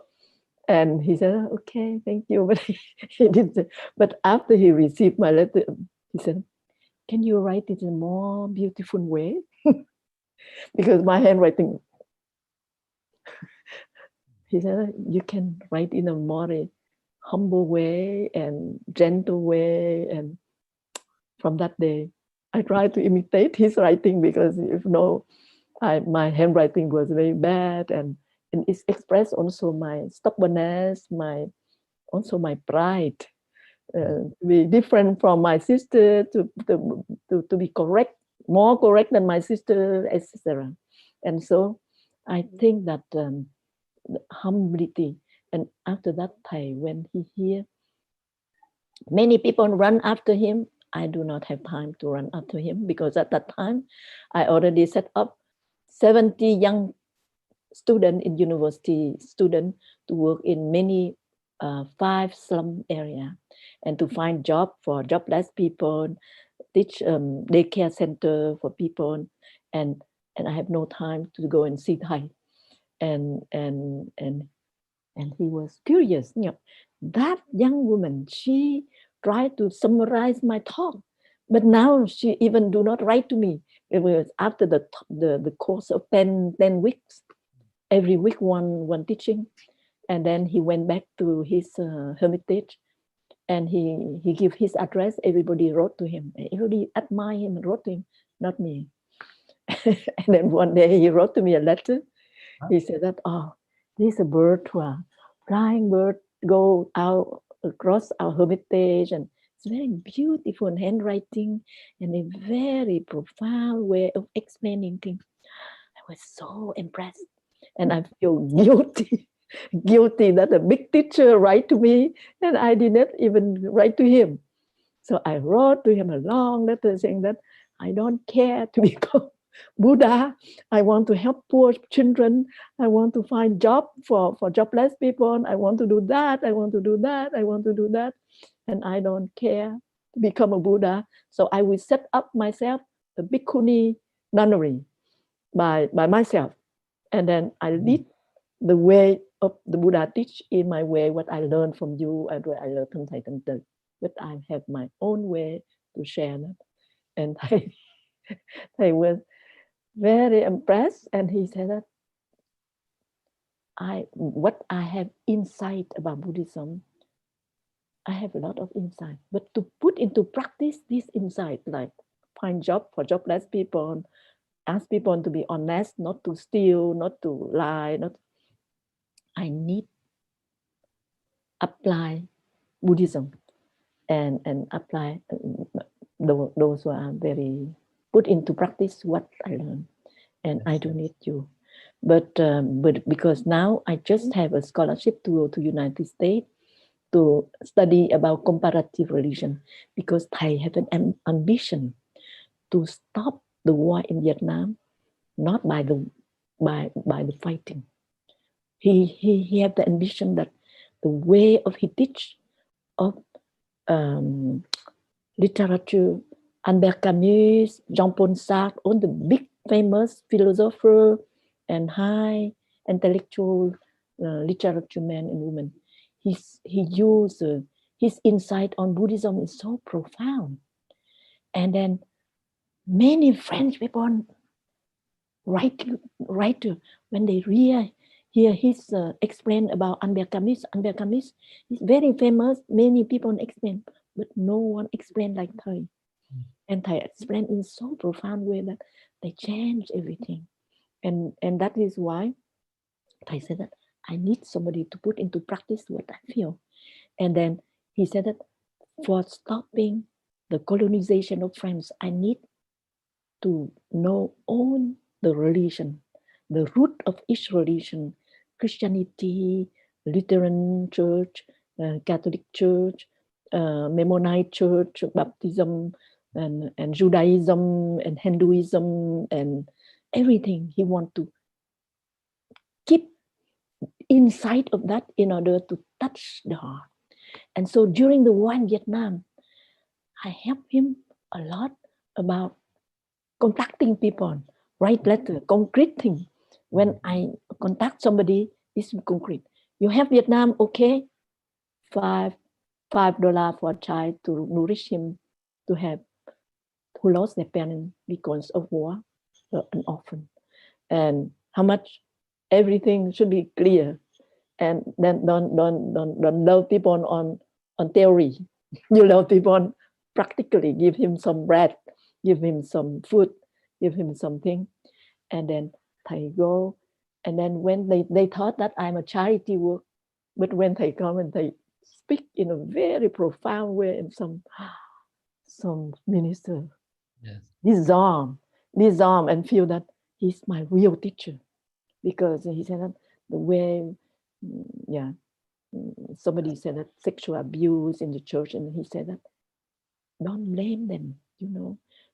and he said, okay, thank you. But he didn't. But after he received my letter, he said, can you write it in a more beautiful way? Because my handwriting, he said, you can write in a more humble way and gentle way. And from that day, I tried to imitate his writing, because my handwriting was very bad, and it expressed also my stubbornness, also my pride. Be different from my sister, to be correct, more correct than my sister, etc. And so I think that humility, And after that, Thầy, when he hear many people run after him, I do not have time to run after him, because at that time, I already set up 70 young students in university, students to work in many 5 slum area, and to find job for jobless people, teach daycare center for people, and I have no time to go and see Thầy. And he was curious. That young woman, she tried to summarize my talk, but now she even do not write to me. It was after the course of 10 weeks, every week one teaching, and then he went back to his hermitage, and he gave his address. Everybody wrote to him. Everybody admired him and wrote to him, not me. And then one day he wrote to me a letter. He said that, oh, there's a bird, flying bird, go out across our hermitage, and it's very beautiful handwriting and a very profound way of explaining things. I was so impressed, and I feel guilty, guilty that a big teacher write to me, and I did not even write to him. So I wrote to him a long letter saying that I don't care to become Buddha. I want to help poor children. I want to find job for jobless people. I want to do that. I want to do that. I want to do that. And I don't care to become a Buddha. So I will set up myself a bhikkhuni nunnery by myself. And then I lead the way of the Buddha teach in my way, what I learned from you and what I learned from Thầy Tần Từ. But I have my own way to share that. And Thầy was very impressed, and he said that what I have insight about Buddhism, I have a lot of insight, but to put into practice this insight, like find job for jobless people, ask people to be honest, not to steal, not to lie, I need apply Buddhism and apply those who are very put into practice what I learned. And I don't need you. But because now I just have a scholarship to go to United States to study about comparative religion, because Thầy have an ambition to stop the war in Vietnam, not by the fighting. He had the ambition that the way of he teach of literature, Albert Camus, Jean-Paul Sartre, all the big famous philosopher and high intellectual literature men and women. He used his insight on Buddhism is so profound. And then many French people write when they hear his explain about Albert Camus. Albert Camus is very famous. Many people explain, but no one explained like Thầy. And Thầy explained in so profound way that they change everything. And that is why Thầy said that I need somebody to put into practice what I feel. And then he said that for stopping the colonization of France, I need to know all the religion, the root of each religion, Christianity, Lutheran Church, Catholic Church, Mennonite Church, Baptism, and Judaism, and Hinduism, and everything. He wants to keep inside of that in order to touch the heart. And so during the war in Vietnam, I helped him a lot about contacting people, write letter, concrete thing. When I contact somebody, it's concrete. You have Vietnam, okay? $5 for a child to nourish him, to have who lost their parents because of war, an orphan. And how much? Everything should be clear. And then don't love people on theory. You love people practically. Give him some bread, give him some food, give him something. And then Thầy go. And then when they thought that I'm a charity work, but when Thầy come and they speak in a very profound way, and some minister disarm and feel that he's my real teacher, because he said that the way, somebody said that sexual abuse in the church, and he said that don't blame them,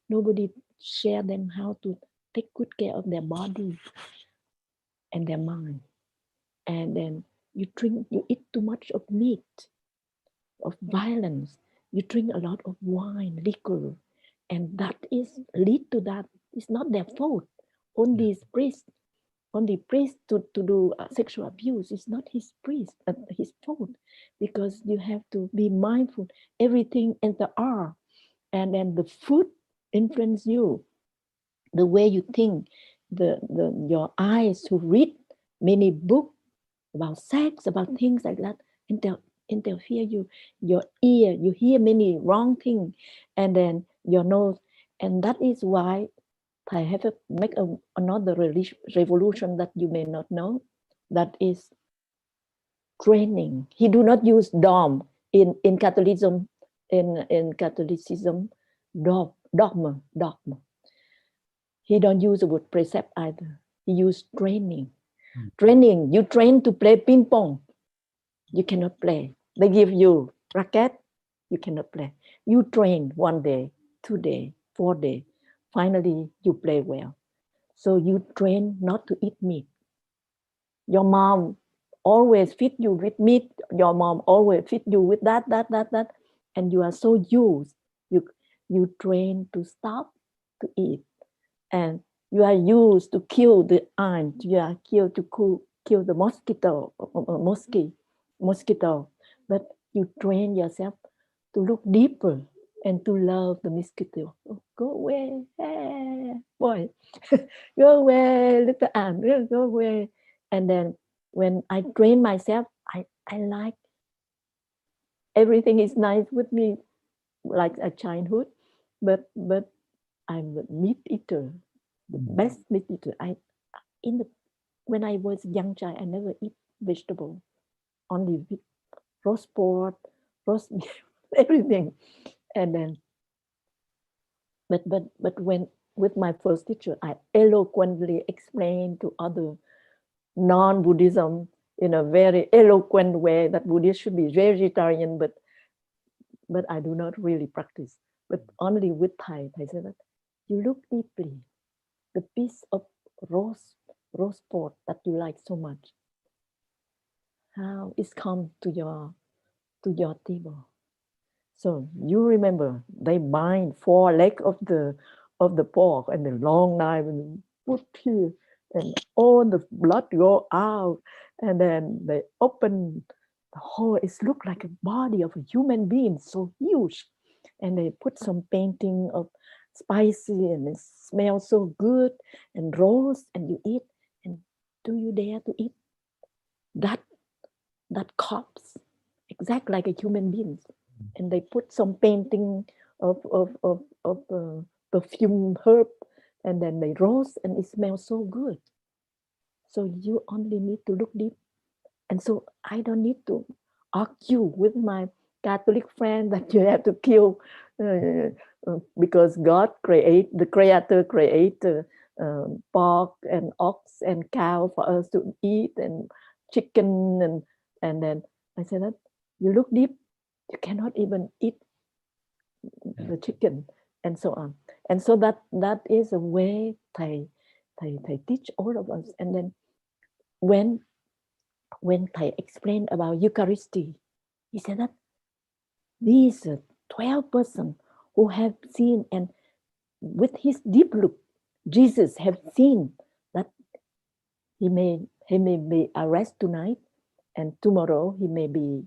nobody share them how to take good care of their body and their mind. And then you eat too much of meat, of violence, you drink a lot of wine, liquor, and that is lead to that. It's not their fault. Only priest to do sexual abuse. It's not his fault, because you have to be mindful. Everything enter R, and then the food influence you, the way you think, your eyes to read many books about sex, about things like that, interfere you. Your ear, you hear many wrong things, and then your nose, and that is why I have to make another revolution that you may not know. That is training. He do not use dom in Catholicism. In Catholicism, dogma. He don't use the word precept either. He use training. Training. You train to play ping pong. You cannot play. They give you racket. You cannot play. You train 1 day, 2 days, 4 days. Finally, you play well. So you train not to eat meat. Your mom always feed you with meat. Your mom always feed you with that. And you are so used. You train to stop to eat. And you are used to kill the ant. You are killed to kill the mosquito. But you train yourself to look deeper and to love the mosquito. Oh, go away, hey, boy. Go away, little ant, go away. And then when I train myself, I like everything is nice with me, like a childhood, but I'm a meat eater, the best meat eater. When I was young child, I never eat vegetable, only roast pork, roast beef, everything. And then, but when with my first teacher, I eloquently explained to other non-Buddhism in a very eloquent way that Buddhists should be vegetarian, but I do not really practice. But only with Thai said that you look deeply, the piece of roast pork that you like so much, how it's come to your table. So you remember they bind 4 legs of the pork and the long knife and put here, and all the blood go out, and then they open the whole. It looked like a body of a human being, so huge, and they put some painting of spicy, and it smells so good, and roast, and you eat. And do you dare to eat that corpse, exact like a human being? And they put some painting of perfume herb, and then they roast, and it smells so good. So you only need to look deep. And so I don't need to argue with my Catholic friend that you have to kill because the Creator created pork and ox and cow for us to eat, and chicken, and then I said that you look deep, you cannot even eat the chicken, and so on. And so that is a way Thầy teach all of us. And then when Thầy explained about Eucharisty, he said that these 12 persons who have seen, and with his deep look, Jesus have seen that he may be arrested tonight, and tomorrow he may be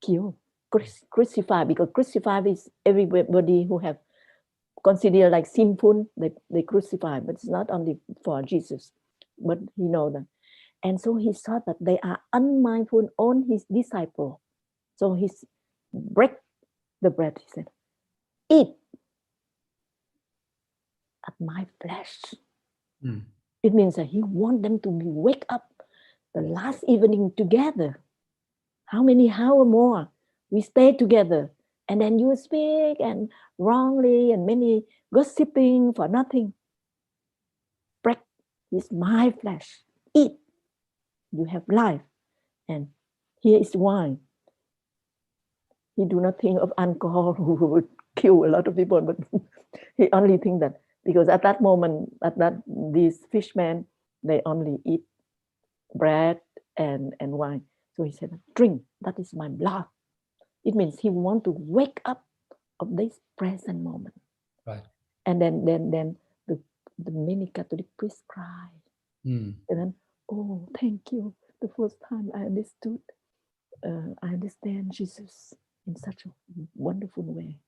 killed, crucified, because crucified is everybody who have considered like sinful, they crucify, but it's not only for Jesus, but he know that. And so he saw that they are unmindful on his disciple. So he break the bread, he said, eat at my flesh. It means that he want them to be wake up the last evening together. How many hours more we stay together, and then you speak and wrongly, and many gossiping for nothing. Break is my flesh. Eat. You have life. And Here is wine. He do not think of alcohol who would kill a lot of people, but he only think that because at that moment, these fishermen, they only eat bread and wine. So he said, drink, that is my blood. It means he want to wake up of this present moment. Right. And then the many Catholic priests cry. And then, oh, thank you. The first time I understood, I understand Jesus in such a wonderful way.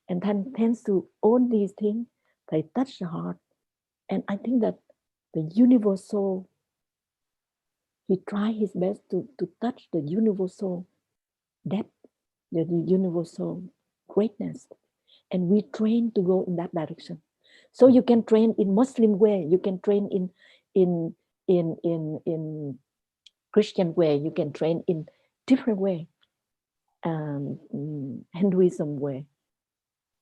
And then thanks to all these things, they touch the heart. And I think that the universal, he tried his best to touch the universal depth, the universal greatness. And we train to go in that direction. So you can train in Muslim way, you can train in Christian way, you can train in different way, Hinduism way.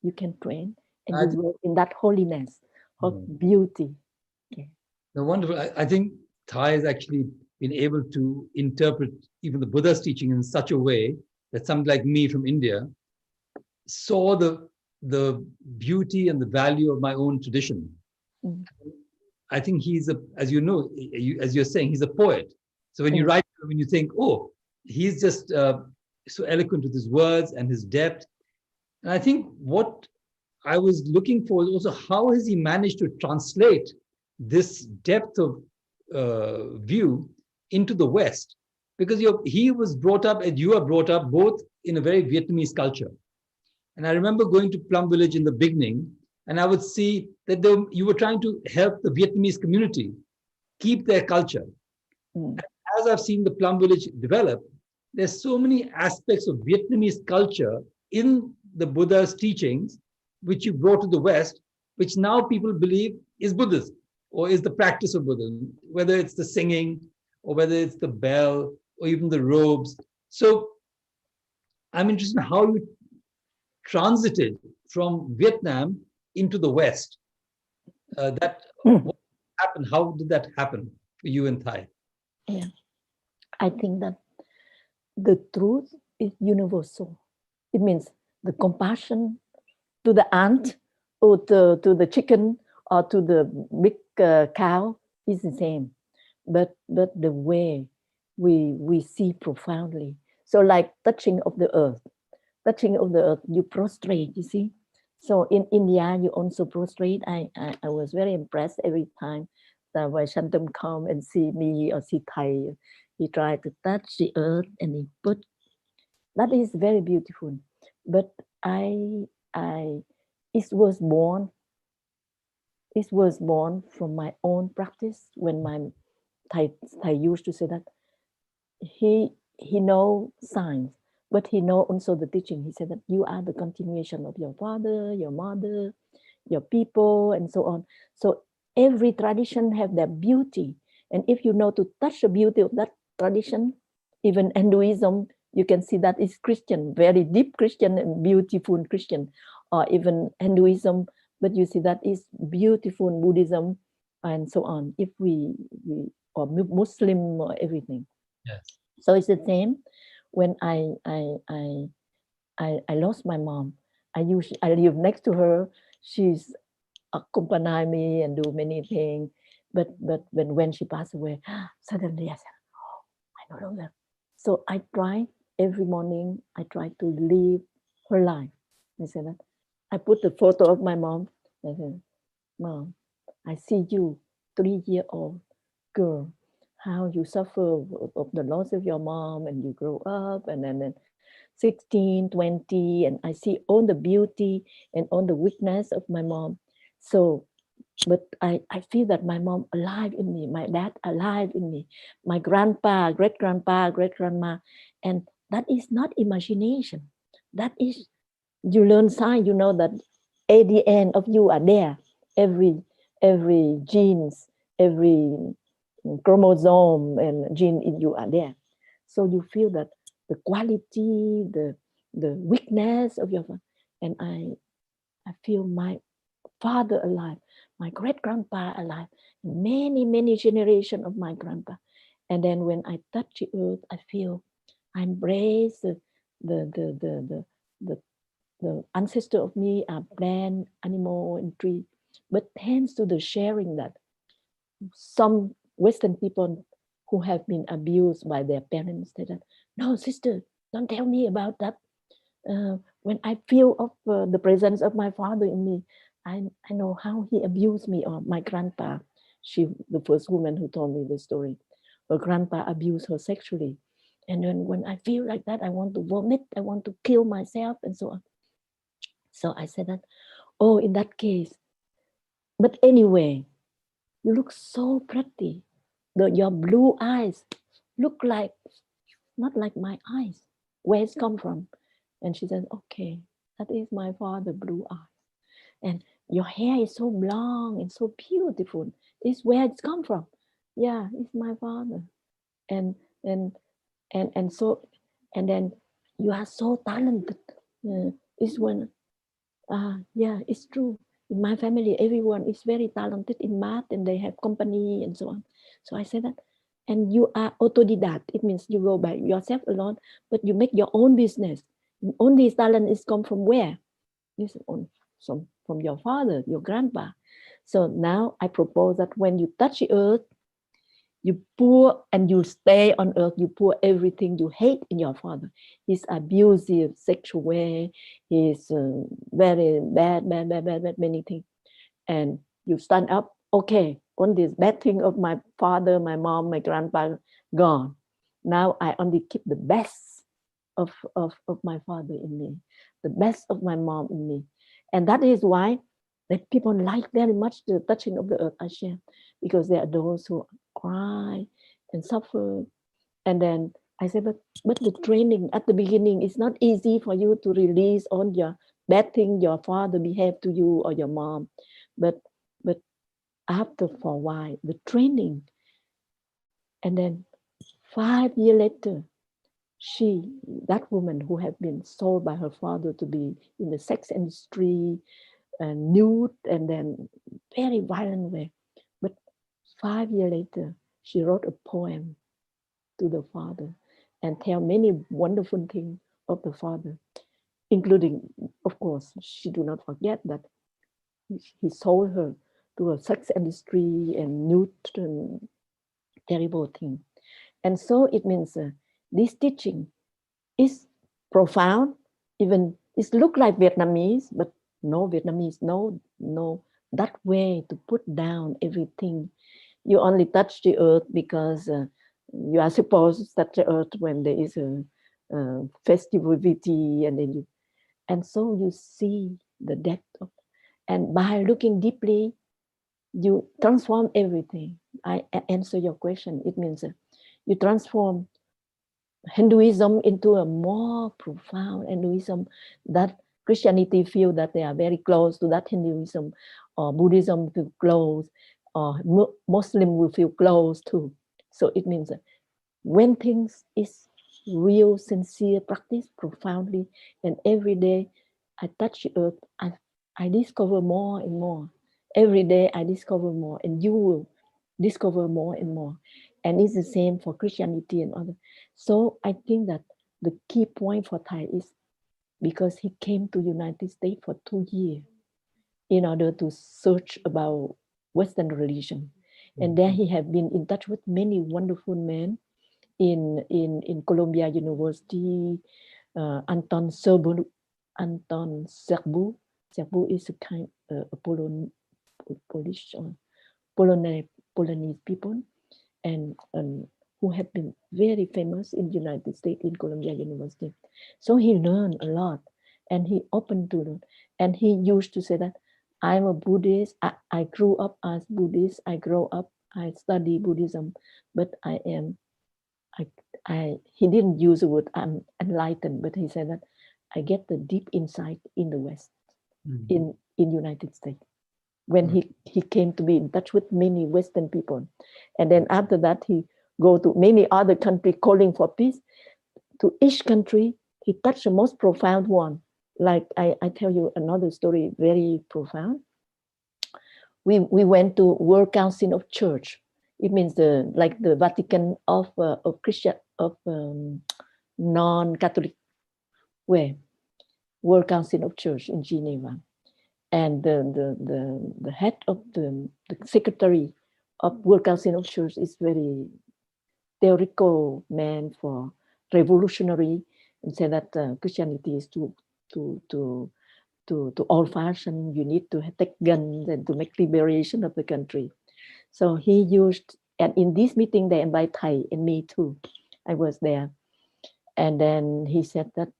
You can train and you go in that holiness of beauty. Okay. No, wonderful. I think Thai has actually been able to interpret even the Buddha's teaching in such a way that somebody like me from India saw the beauty and the value of my own tradition. I think he's as you know, as you're saying, he's a poet. So when you write, when you think, oh, he's just so eloquent with his words and his depth. And I think what I was looking for is also how has he managed to translate this depth of view into the West? Because he was brought up, and you are brought up, both in a very Vietnamese culture. And I remember going to Plum Village in the beginning, and I would see that you were trying to help the Vietnamese community keep their culture. As I've seen the Plum Village develop, there's so many aspects of Vietnamese culture in the Buddha's teachings, which you brought to the West, which now people believe is Buddhism or is the practice of Buddhism, whether it's the singing or whether it's the bell or even the robes. So I'm interested in how you transited from Vietnam into the West. What happened? How did that happen for you in Thai? Yeah, I think that the truth is universal. It means the compassion to the ant or to the chicken or to the big cow is the same, but the way we see profoundly. So like touching of the earth, you prostrate, you see. So in India, you also prostrate. I was very impressed every time that when Shantam come and see me or see Thai, he tried to touch the earth and he put, that is very beautiful. But it was born from my own practice when my Thai used to say that he know science, but he know also the teaching. He said that you are the continuation of your father, your mother, your people, and so on. So every tradition have their beauty. And if you know to touch the beauty of that tradition, even Hinduism, you can see that is Christian, very deep Christian and beautiful Christian, or even Hinduism, but you see that is beautiful Buddhism and so on. If we or Muslim or everything. Yes. So it's the same when I lost my mom. I live next to her. She's accompany me and do many things. But when she passed away, suddenly I said, oh, I no longer. So I try every morning, I try to live her life. I said that. I put the photo of my mom. I said, Mom, I see you, 3-year-old girl, how you suffer of the loss of your mom and you grow up and then 16, 20, and I see all the beauty and all the weakness of my mom. So, but I feel that my mom alive in me, my dad alive in me, my grandpa, great-grandpa, great-grandma, and that is not imagination. That is, you learn science, you know that ADN of you are there. Every genes, every chromosome and gene in you are there. So you feel that the quality, the weakness of your, and I feel my father alive, my great-grandpa alive, many generations of my grandpa. And then when I touch the earth, I feel I embrace the, the, the, the, the, the ancestor of me are plant, animal, and tree. But thanks to the sharing that some Western people who have been abused by their parents said that, no, sister, don't tell me about that. When I feel of the presence of my father in me, I know how he abused me, or my grandpa. She, the first woman who told me the story. Her grandpa abused her sexually. And then when I feel like that, I want to vomit, I want to kill myself, and so on. So I said that, oh, in that case. But anyway, you look so pretty. Your blue eyes look like, not like my eyes. Where it's come from? And she said, okay, that is my father, blue eyes. And your hair is so long and so beautiful. It's where it's come from. Yeah, it's my father. And and and so, and then you are so talented. It's when yeah, it's true. In my family, everyone is very talented in math and they have company and so on. So I said that, and you are autodidact. It means you go by yourself alone, but you make your own business. And all this talent is come from where? This from your father, your grandpa. So now I propose that when you touch the earth, you pour and you stay on earth, you pour everything you hate in your father. He's abusive, sexual way, he's very bad, many things. And you stand up, okay, on this bad thing of my father, my mom, my grandpa, gone. Now I only keep the best of my father in me, the best of my mom in me. And that is why that people like very much the touching of the earth I share, because there are those who cry and suffer. And then I said, but the training at the beginning is not easy for you to release on your bad thing your father behaved to you or your mom. But after for a while, the training, and then 5 years later, that woman who had been sold by her father to be in the sex industry and nude and then very violent way. But 5 years later, she wrote a poem to the father and tell many wonderful things of the father, including, of course, she do not forget that he sold her to a sex industry and nude and terrible thing. And so it means this teaching is profound. Even it look like Vietnamese, but no Vietnamese, no that way to put down everything. You only touch the earth because you are supposed to touch the earth when there is a festivity, and then and so you see the depth of, and by looking deeply, you transform everything. I answer your question. It means you transform Hinduism into a more profound Hinduism that Christianity feel that they are very close to that Hinduism, or Buddhism feel close, or Muslim will feel close to. So it means that when things is real, sincere practice profoundly, and every day I touch the earth, I discover more and more. Every day I discover more, and you will discover more and more. And it's the same for Christianity and other. So I think that the key point for Thai is because he came to United States for 2 years in order to search about Western religion. And there he had been in touch with many wonderful men in Columbia University, Anton Serbu, Anton Serbu. Serbu is a kind a Polish Polonese people, and who have been very famous in the United States in Columbia University. So he learned a lot, and he opened to learn. And he used to say that I'm a Buddhist. I grew up as Buddhist. I study Buddhism, but he didn't use the word I'm enlightened, but he said that I get the deep insight in the West, in United States, when he came to be in touch with many Western people. And then after that, he go to many other countries calling for peace. To each country, he touched the most profound one. Like I tell you another story, very profound. We went to World Council of Church. It means the Vatican of Christian, of non-Catholic way, World Council of Church in Geneva. And the head of the secretary of World Council of Church is very theoretical man for revolutionary, and say that Christianity is too old-fashioned. You need to take guns and to make liberation of the country. So he used, and in this meeting they invite Thai and me too. I was there, and then he said that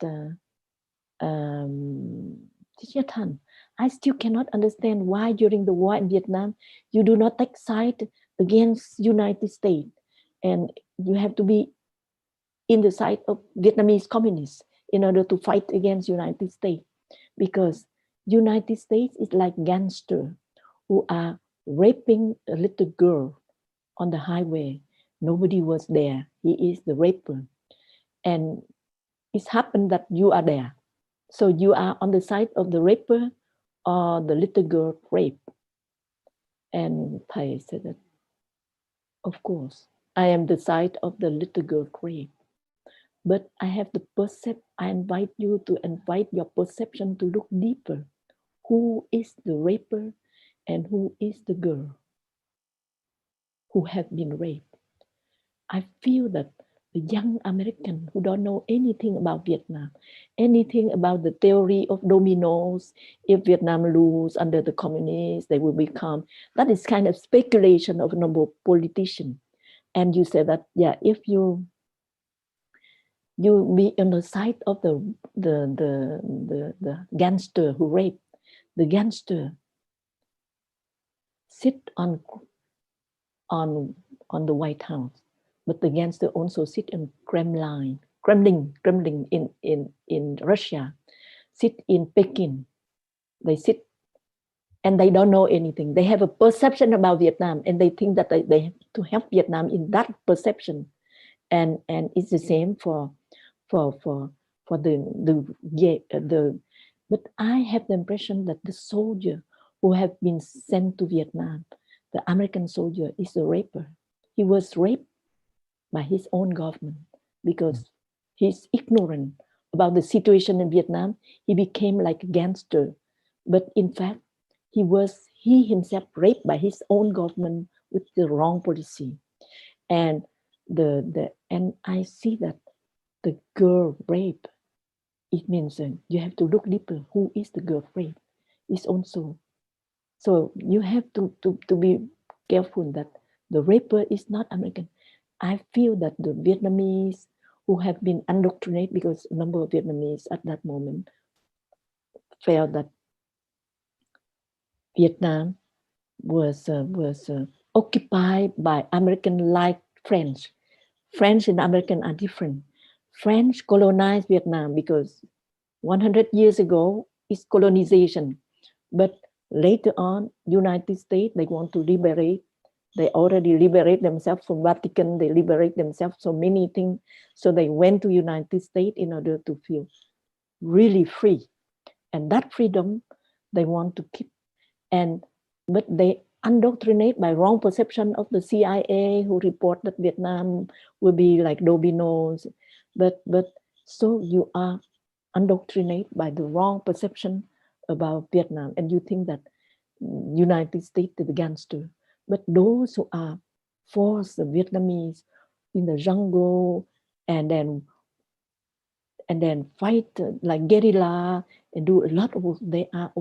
Sister Chan, I still cannot understand why during the war in Vietnam you do not take side against United States, and you have to be in the side of Vietnamese communists in order to fight against United States, because United States is like gangsters who are raping a little girl on the highway. Nobody was there. He is the raper. And it's happened that you are there. So you are on the side of the raper or the little girl raped. And Thai said that, of course, I am the side of the little girl raped. But I have the I invite you to invite your perception to look deeper. Who is the raper and who is the girl who have been raped? I feel that the young American who don't know anything about Vietnam, anything about the theory of dominoes, if Vietnam lose under the communists, they will become, that is kind of speculation of a number of politicians. And you say that, yeah, if you be on the side of the gangster who raped, the gangster sit on the White House, but the gangster also sit in Kremlin in Russia, sit in Peking. They sit and they don't know anything. They have a perception about Vietnam and they think that they have to help Vietnam in that perception. And it's the same for the but I have the impression that the soldier who have been sent to Vietnam, the American soldier, is a raper. He was raped by his own government because he's ignorant about the situation in Vietnam. He became like a gangster, but in fact he himself raped by his own government with the wrong policy. And and I see that the girl rape, it means you have to look deeper. Who is the girl rape? Is also, so you have to be careful that the raper is not American. I feel that the Vietnamese who have been indoctrinated, because a number of Vietnamese at that moment felt that Vietnam was occupied by American like French. French and American are different. French colonized Vietnam because 100 years ago is colonization, but later on, United States, they want to liberate. They already liberate themselves from Vatican. They liberate themselves so many things. So they went to United States in order to feel really free, and that freedom they want to keep. But they indoctrinate by wrong perception of the CIA, who report that Vietnam will be like dominoes. But so you are indoctrinated by the wrong perception about Vietnam, and you think that United States is the gangster. But those who are forced the Vietnamese in the jungle and then fight like guerrilla and do a lot of work, they are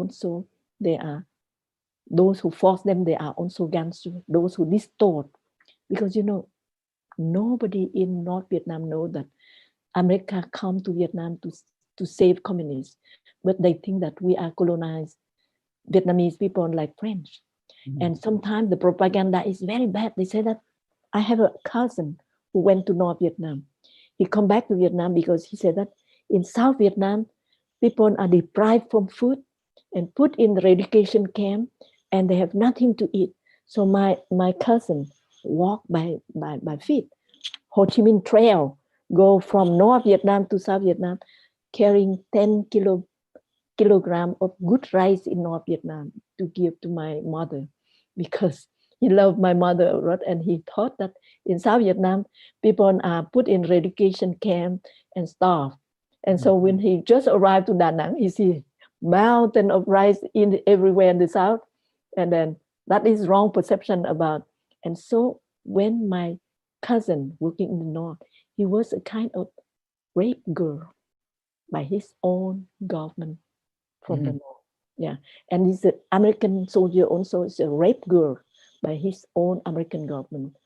those who force them, they are also gangsters. Those who distort, because nobody in North Vietnam know that America come to Vietnam to save communists, but they think that we are colonized Vietnamese people like French. Mm-hmm. And sometimes the propaganda is very bad. They say that I have a cousin who went to North Vietnam. He come back to Vietnam because he said that in South Vietnam, people are deprived from food and put in the education camp, and they have nothing to eat. So my cousin walked by feet, Ho Chi Minh Trail, go from North Vietnam to South Vietnam, carrying 10 kilogram of good rice in North Vietnam to give to my mother, because he loved my mother a lot, and he thought that in South Vietnam, people are put in education camp and starved. And so when he just arrived to Da Nang, he see mountain of rice in everywhere in the South. And then that is wrong perception about. And so when my cousin working in the North, he was a kind of rape girl by his own government from the North. Yeah. And he's an American soldier also is a rape girl by his own American government.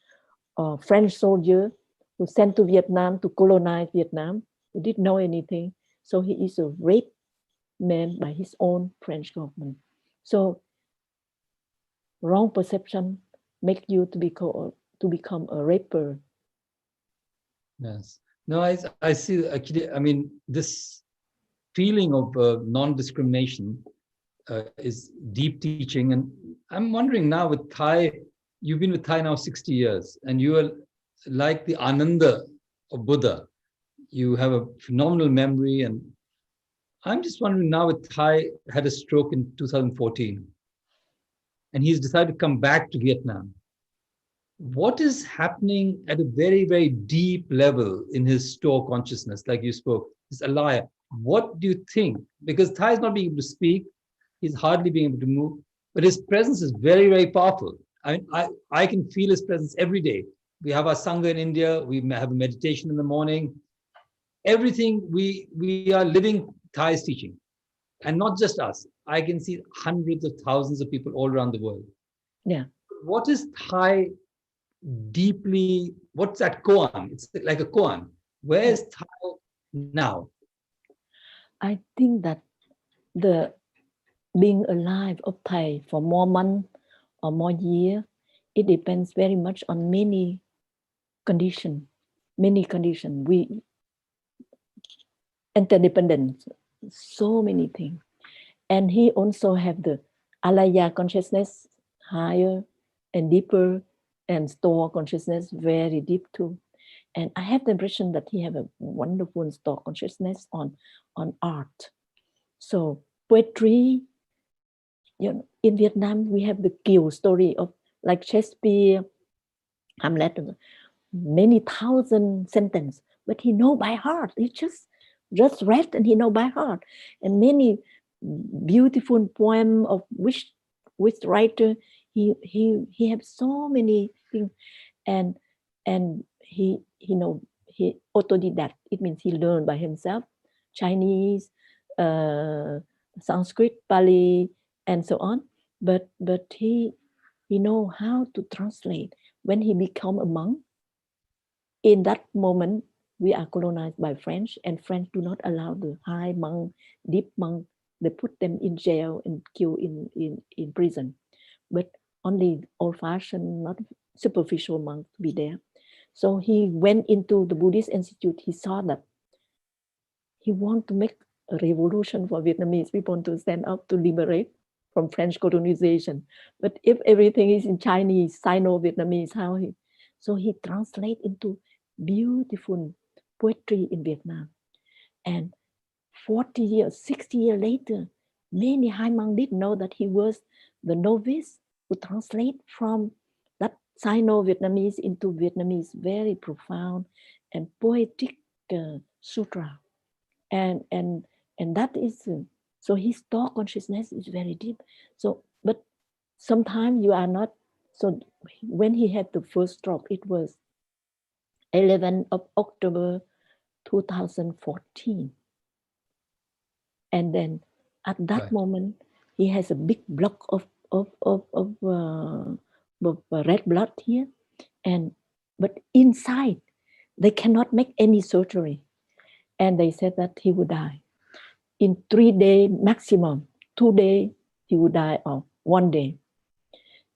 French soldier who sent to Vietnam to colonize Vietnam, who didn't know anything. So he is a rape man by his own French government. So wrong perception make you to become a raper. Yes. No, I see. Actually, I mean, this feeling of non-discrimination is deep teaching. And I'm wondering now with Thai, you've been with Thai now 60 years, and you are like the Ananda of Buddha. You have a phenomenal memory. And I'm just wondering now with Thai had a stroke in 2014, and he's decided to come back to Vietnam. What is happening at a very, very deep level in his store consciousness, like you spoke, this alaya? What do you think? Because Thai is not being able to speak, he's hardly being able to move, but his presence is very, very powerful. I mean, I can feel his presence every day. We have our Sangha in India, we have a meditation in the morning. Everything we are living Thai's teaching. And not just us. I can see hundreds of thousands of people all around the world. Yeah. What is Thai deeply, what's that koan? It's like a koan. Where is Thai now? I think that the being alive of Thai for more months or more year, it depends very much on many conditions. We interdependent, so many things. And he also have the alaya consciousness higher and deeper, and store consciousness very deep too. And I have the impression that he have a wonderful store consciousness on art. So poetry, in Vietnam we have the Kiều story of like Shakespeare, Hamlet, many thousand sentences, but he know by heart. He just read and he know by heart. And many beautiful poem of which writer he have so many things, and he know he autodidact. It means he learned by himself Chinese, Sanskrit, Pali, and so on. But he know how to translate. When he become a monk, in that moment we are colonized by French, and French do not allow the high monk, deep monk. They put them in jail and kill in prison. But only old-fashioned, not superficial monks to be there. So he went into the Buddhist Institute. He saw that he want to make a revolution for Vietnamese people to stand up to liberate from French colonization. But if everything is in Chinese, Sino-Vietnamese, how he... So he translate into beautiful poetry in Vietnam. And 40 years, 60 years later, many high monks didn't know that he was the novice who translate from that Sino-Vietnamese into Vietnamese, very profound and poetic sutra. And that is, so his thought consciousness is very deep. So, but sometimes you are not, so when he had the first stroke, it was 11th of October 2014. And then at that moment, he has a big block of red blood here. But inside, they cannot make any surgery. And they said that he would die. In 3 days maximum, 2 days, he would die, or 1 day.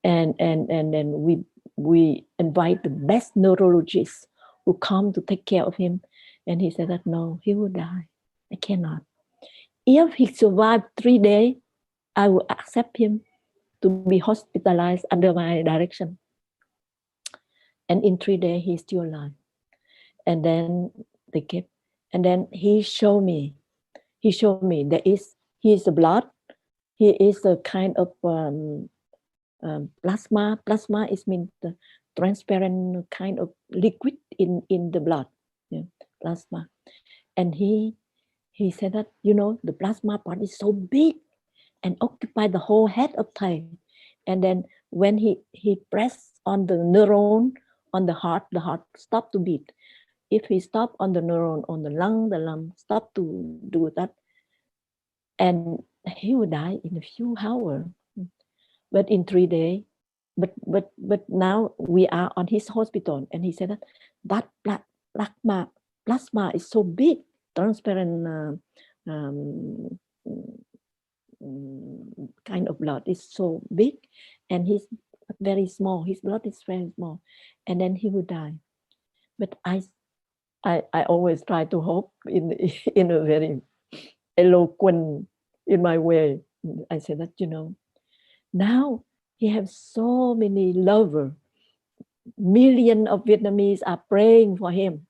And then we invite the best neurologists who come to take care of him. And he said that, no, he will die. I cannot. If he survived 3 days, I will accept him to be hospitalized under my direction. And in 3 days, he's still alive. And then they kept, and then he showed me he is the blood. He is a kind of plasma. Plasma is mean the transparent kind of liquid in the blood. Yeah, plasma. And he said that, you know, the plasma part is so big and occupy the whole head of Thai. And then when he pressed on the neuron on the heart stopped to beat. If he stop on the neuron on the lung stop to do that, and he would die in a few hours. But in 3 days, but now we are on his hospital, and he said that plasma is so big, transparent kind of blood is so big, and he's very small. His blood is very small, and then he would die. But I always try to hope in in a very eloquent in my way. I say that, you know, now he has so many lovers. Millions of Vietnamese are praying for him,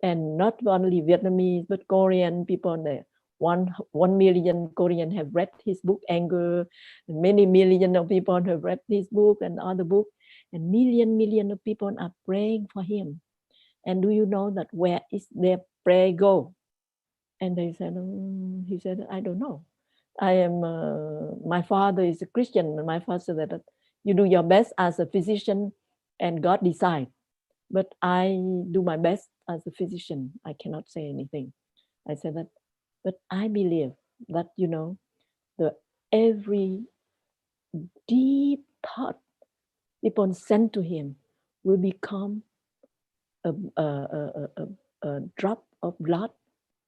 and not only Vietnamese but Korean people there. 1 million Korean have read his book Anger. Many millions of people have read his book and other book, and million of people are praying for him. And do you know that where is their prayer go? And they said, he said, I don't know. I am, my father is a Christian. And my father said that you do your best as a physician and God decide. But I do my best as a physician. I cannot say anything. I said that, but I believe that, you know, the every deep thought people send to him will become a drop of blood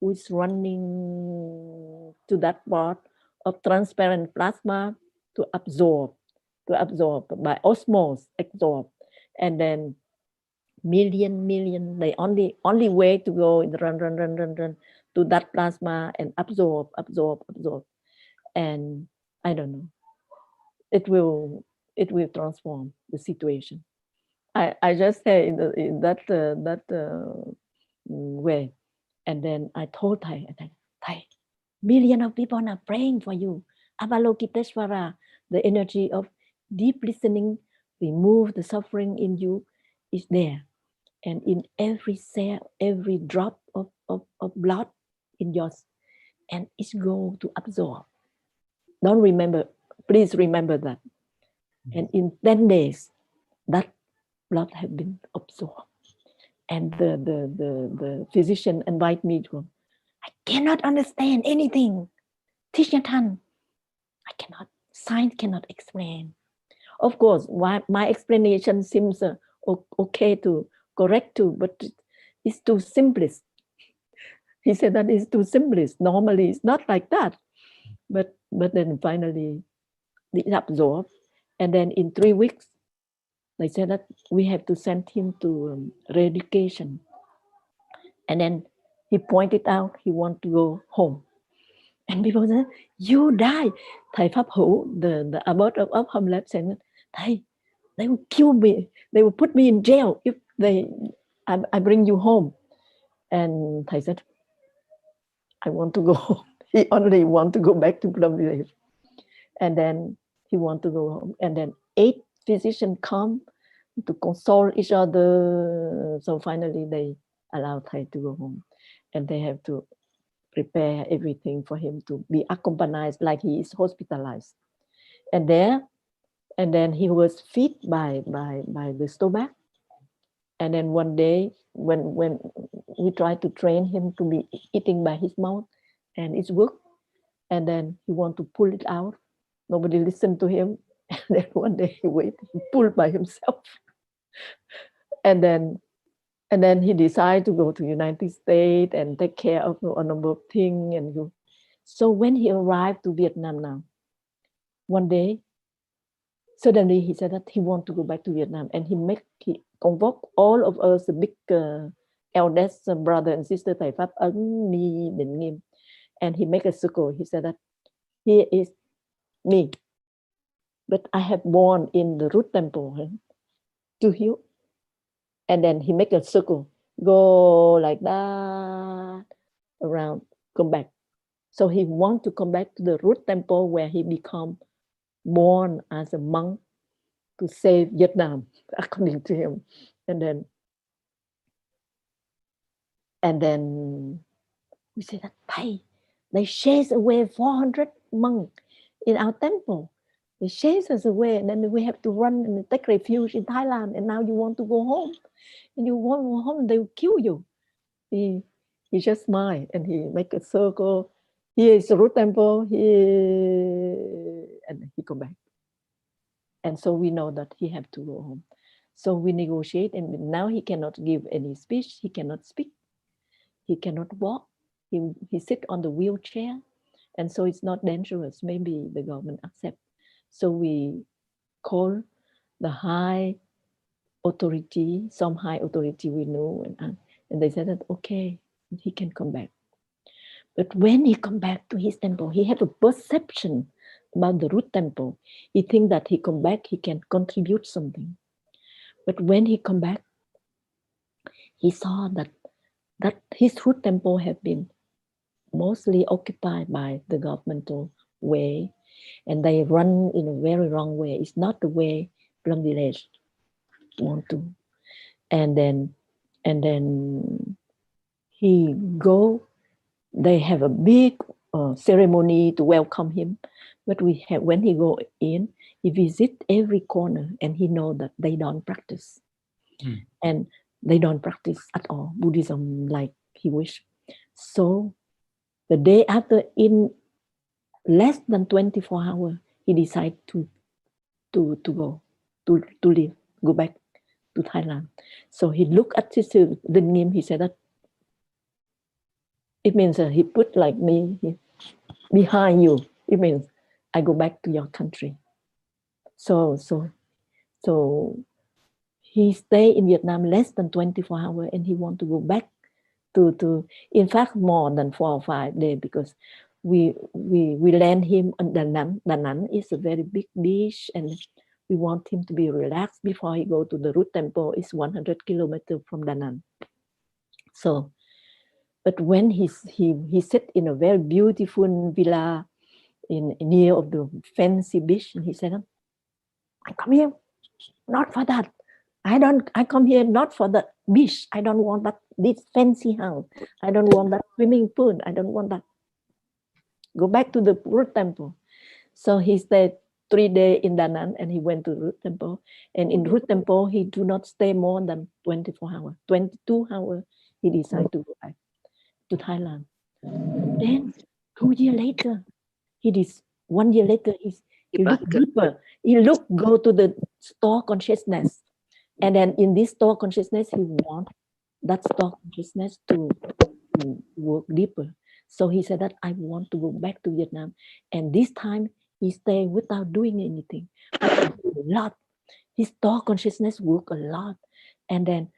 which is running to that part of transparent plasma to absorb by osmosis, absorb, and then million the only way to go in run to that plasma and absorb, and I don't know, it will transform the situation. I just say in that way. And then I told Thai, millions of people are praying for you. Avalokiteshvara, the energy of deep listening, remove the suffering in you is there. And in every cell, every drop of blood in yours, and it's going to absorb. Don't remember, please remember that. And in 10 days, that blood have been absorbed. And the physician invite me to, I cannot understand anything. Teacher Tan, I cannot, science cannot explain. Of course, my explanation seems okay to correct too, but it's too simplest. He said that it's too simplest. Normally, it's not like that. But then finally, it absorbed. And then in 3 weeks, they said that we have to send him to re-education. And then he pointed out he want to go home. And people said, you die. Thầy Pháp Hữu, the abbot of Home Lab said, Thầy, they will kill me. They will put me in jail if I bring you home. And Thầy said, I want to go home. He only want to go back to Plum Village. And then he want to go home. And then 8 physicians come to console each other. So finally they allow Thầy to go home. And they have to prepare everything for him to be accompanied like he is hospitalized. And then he was fed by the stomach. And then one day when we tried to train him to be eating by his mouth, and it worked. And then he want to pull it out. Nobody listened to him. And then one day he pulled by himself. And then he decided to go to United States and take care of a number of things. And so when he arrived to Vietnam now, one day, suddenly he said that he want to go back to Vietnam, and he convoked all of us, the big eldest brother and sister Thầy Pháp Ấn, me, Định Nghiêm, and he make a circle. He said that here is me, but I have born in the root temple to heal. And then he make a circle, go like that around, come back. So he want to come back to the root temple where he become born as a monk to save Vietnam, according to him. And then we say that, hey, they chase away 400 monks in our temple. They chase us away, and then we have to run and take refuge in Thailand. And now you want to go home, and you want to go home, they will kill you. He just smiled and he make a circle. Here is the root temple. And he come back. And so we know that he have to go home. So we negotiate, and now he cannot give any speech. He cannot speak. He cannot walk. He sit on the wheelchair, and so it's not dangerous. Maybe the government accept. So we call the high authority, some high authority we know, and they said that okay, he can come back. But when he come back to his temple, he have a perception about the root temple. He think that he come back, he can contribute something. But when he come back, he saw that his root temple have been mostly occupied by the governmental way, and they run in a very wrong way. It's not the way Plum Village want to. And then he go. They have a big ceremony to welcome him. But when he go in, he visit every corner, and he know that they don't practice. And they don't practice at all Buddhism like he wish. So the day after, in less than 24 hours, he decided to leave, go back to Thailand. So he looked at Sister Lim. He said that it means he put like me behind you. It means I go back to your country. So he stayed in Vietnam less than 24 hours, and he want to go back to in fact more than 4 or 5 days, because we land him on Da Nang. Da Nang is a very big beach, and we want him to be relaxed before he go to the root temple. It's 100 kilometers from Da Nang. So, but when he sit in a very beautiful villa in near of the fancy beach, and he said, I come here not for that. I come here not for the beach. I don't want this fancy house. I don't want that swimming pool. I don't want that. Go back to the root temple. So he stayed 3 days in Da Nang, and he went to root temple. And in root temple, he do not stay more than 24 hours. 22 hours, he decided to go back to Thailand. Then 2 years later, 1 year later, he looked deeper. He go to the store consciousness. And then in this store consciousness, he want that store consciousness to work deeper. So he said that I want to go back to Vietnam. And this time he stayed without doing anything. A lot. His store consciousness work a lot. And then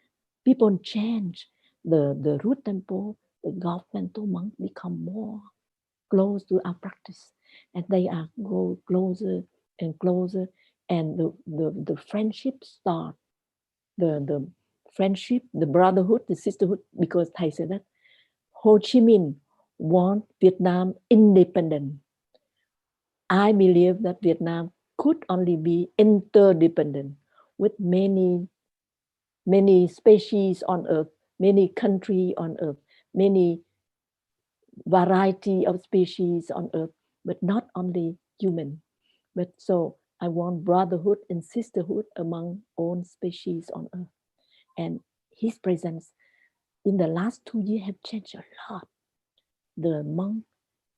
people change. The root temple, the governmental monks become more close to our practice. And they are go closer and closer. And the friendship start. The friendship, the brotherhood, the sisterhood, because Thầy said that Ho Chi Minh want Vietnam independent. I believe that Vietnam could only be interdependent with many species on earth, many countries on earth, many variety of species on earth, but not only human. But so I want brotherhood and sisterhood among all species on earth. And his presence in the last 2 years have changed a lot. The monk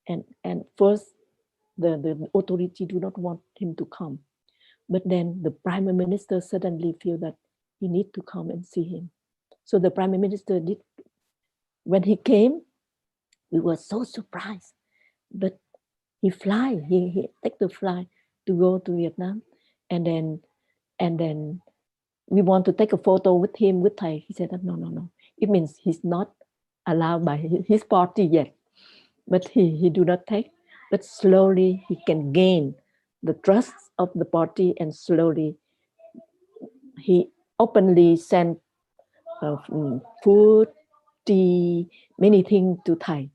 and first the authority do not want him to come. But then the prime minister suddenly feel that he need to come and see him. So the prime minister did. When he came, we were so surprised. But he take the flight to go to Vietnam. And then we want to take a photo with him, with Thầy. He said that no. It means he's not allowed by his party yet. But he do not take. But slowly he can gain the trust of the party, and slowly he openly sent food, tea, many things to Thầy.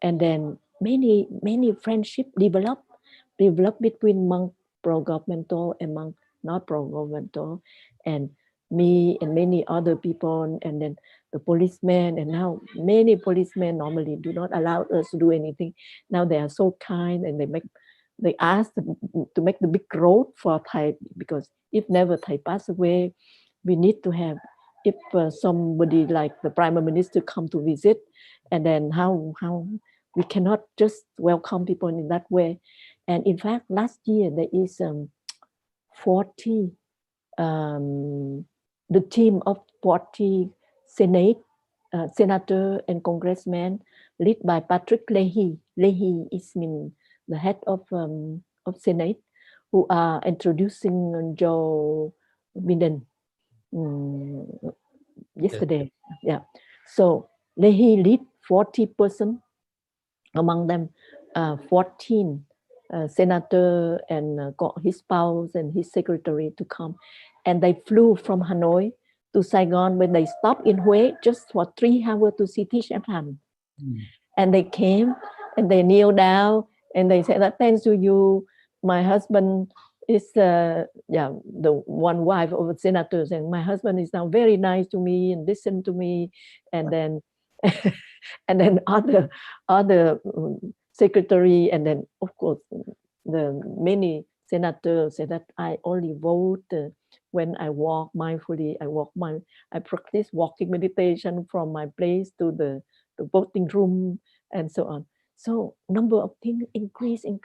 And then many friendship developed between monk pro-governmental and monk not pro-governmental, and me and many other people, and then the policemen, and now many policemen normally do not allow us to do anything. Now they are so kind, and they ask to make the big road for Thai, because if never Thai pass away, we need to have, if somebody like the prime minister come to visit, and then how we cannot just welcome people in that way. And in fact, last year there is 40 the team of 40 senator and congressmen led by Patrick Leahy. Leahy is mean the head of Senate, who are introducing Joe Biden yesterday. Yeah. So Leahy lead 40%, among them 14 senator and got his spouse and his secretary to come, and they flew from Hanoi to Saigon, when they stopped in Hue just for 3 hours to see Tish and Han. And they came and they kneel down and they said that thanks to you, my husband is the one wife of the senators, and my husband is now very nice to me and listen to me, and then and then other secretary, and then of course the many senators say that I only vote when I walk mindfully. I practice walking meditation from my place to the voting room, and so on. So number of things increase, and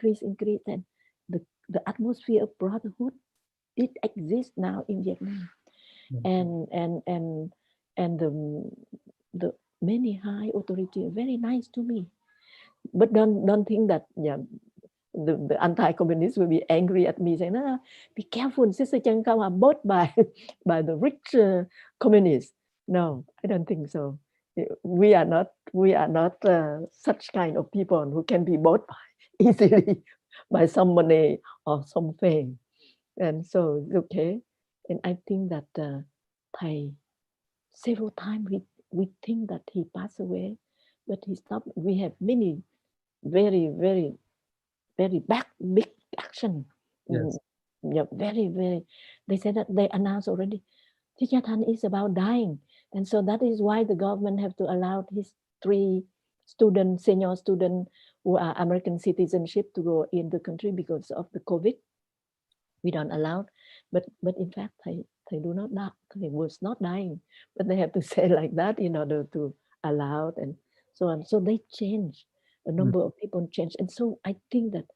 the atmosphere of brotherhood did exist now in Vietnam, and the many high authority are very nice to me. But don't think that the anti-communists will be angry at me saying, no, be careful, Sister Chan Khong are bought by by the rich communists. No, I don't think so. We are not such kind of people who can be bought by easily by some money or some fame. And so it's okay. And I think that Thầy, several times we think that he passed away, but he stopped. We have many very, very, very big action. Yes. Yeah, very, very. They said that they announced already. Tijatan is about dying, and so that is why the government have to allow his 3 students, senior students who are American citizenship to go in the country because of the COVID. We don't allow, but in fact, they do not die. They was not dying, but they have to say like that in order to allow it, and so on. So they change. A number of people change, and so I think that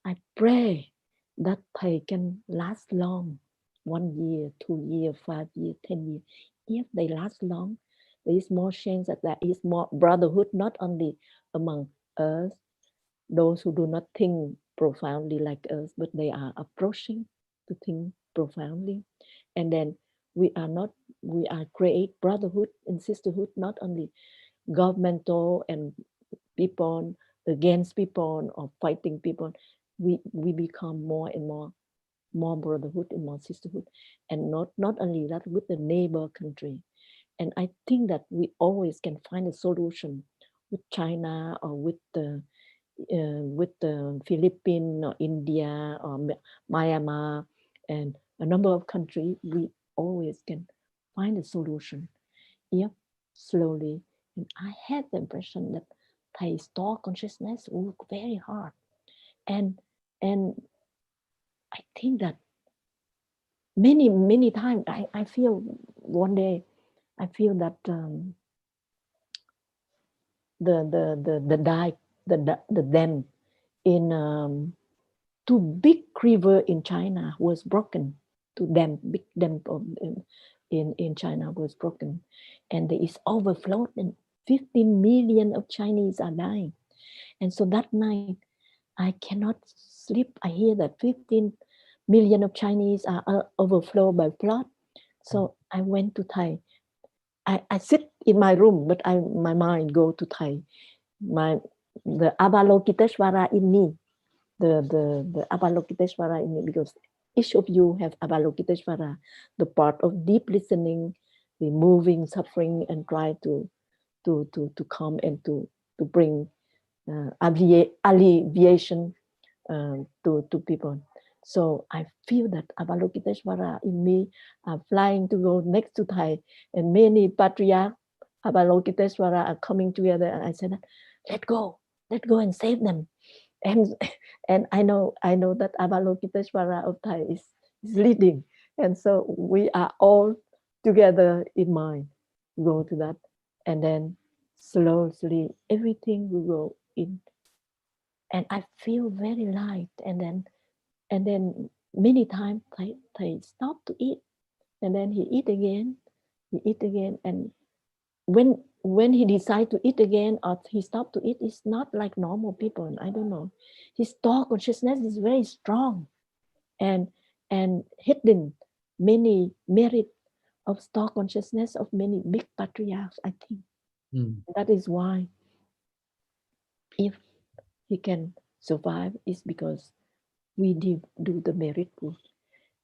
I pray that Thầy can last long, 1 year, 2 years, 5 years, 10 years. If they last long, there is more chance that there is more brotherhood, not only among us, those who do not think profoundly like us, but they are approaching to think profoundly. And then we are create brotherhood and sisterhood, not only governmental and people against people or fighting people. We become more and more brotherhood and more sisterhood, and not only that, with the neighbor country. And I think that we always can find a solution with China or with the Philippines or India or Myanmar and a number of countries. We always can find a solution. Yep, slowly. And I had the impression that Thầy store consciousness work very hard, and I think that many times I feel one day I feel that the dam in 2 big river in China was broken. Big dam in China was broken, and there is overflow, and 15 million of Chinese are dying. And so that night I cannot sleep. I hear that 15 million of Chinese are overflowed by flood. So I went to Thai. I sit in my room, but my mind go to Thai. The Avalokiteshvara in me, the Avalokiteshvara in me, because each of you have Avalokiteshvara, the part of deep listening, removing suffering, and try to come and to bring alleviation to people. So I feel that Avalokiteshvara in me are flying to go next to Thai, and many patriarchs Avalokiteshvara are coming together. And I said, let go and save them. And and I know that Avalokiteshvara of Thai is leading. And so we are all together in mind, go to that. And then slowly everything will go in. And I feel very light. And then many times Thai stop to eat. And then he eat again. And when he decide to eat again or he stop to eat, it's not like normal people. I don't know. His thought consciousness is very strong and hidden many merit of star consciousness of many big patriarchs, I think. That is why if he can survive is because we did do the merit work.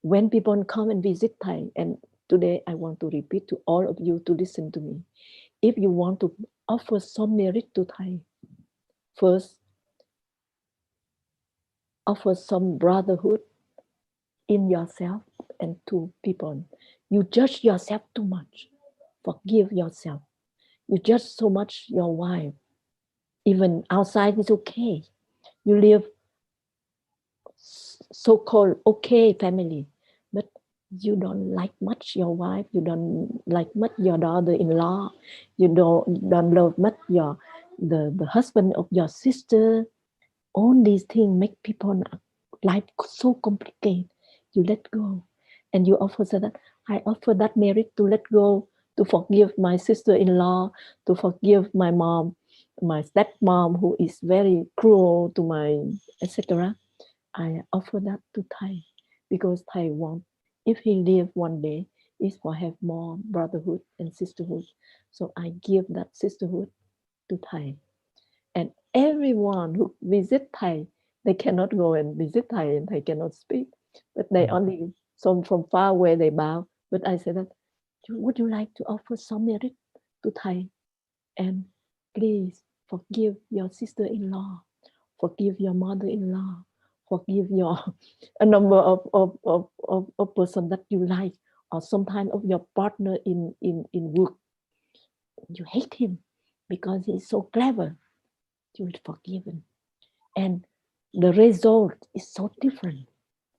When people come and visit Thai, and today I want to repeat to all of you to listen to me. If you want to offer some merit to Thai, first offer some brotherhood in yourself and to people. You judge yourself too much. Forgive yourself. You judge so much your wife. Even outside is okay. You live so-called okay family, but you don't like much your wife. You don't like much your daughter-in-law. You don't love much the husband of your sister. All these things make people life so complicated. You let go, and you offer that. I offer that merit to let go, to forgive my sister-in-law, to forgive my mom, my stepmom who is very cruel to my etc. I offer that to Thai because Thai want, if he live one day, is for have more brotherhood and sisterhood. So I give that sisterhood to Thai. And everyone who visit Thai, they cannot go and visit Thai and Thai cannot speak, but they only, some from far away they bow. But I said that, would you like to offer some merit to Thai? And please forgive your sister-in-law, forgive your mother-in-law, forgive your a number of person that you like, or sometimes of your partner in work. You hate him because he's so clever. You will forgive him. And the result is so different.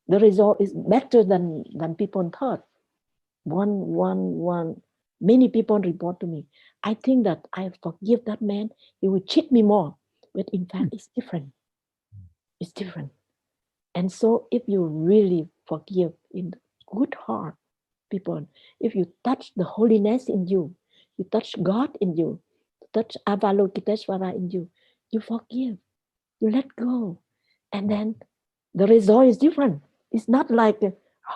The result is better than people thought. One. Many people report to me, I think that I forgive that man, he will cheat me more. But in fact, it's different. It's different. And so if you really forgive in good heart, people, if you touch the holiness in you, you touch God in you, touch Avalokiteshvara in you, you forgive, you let go. And then the result is different. It's not like,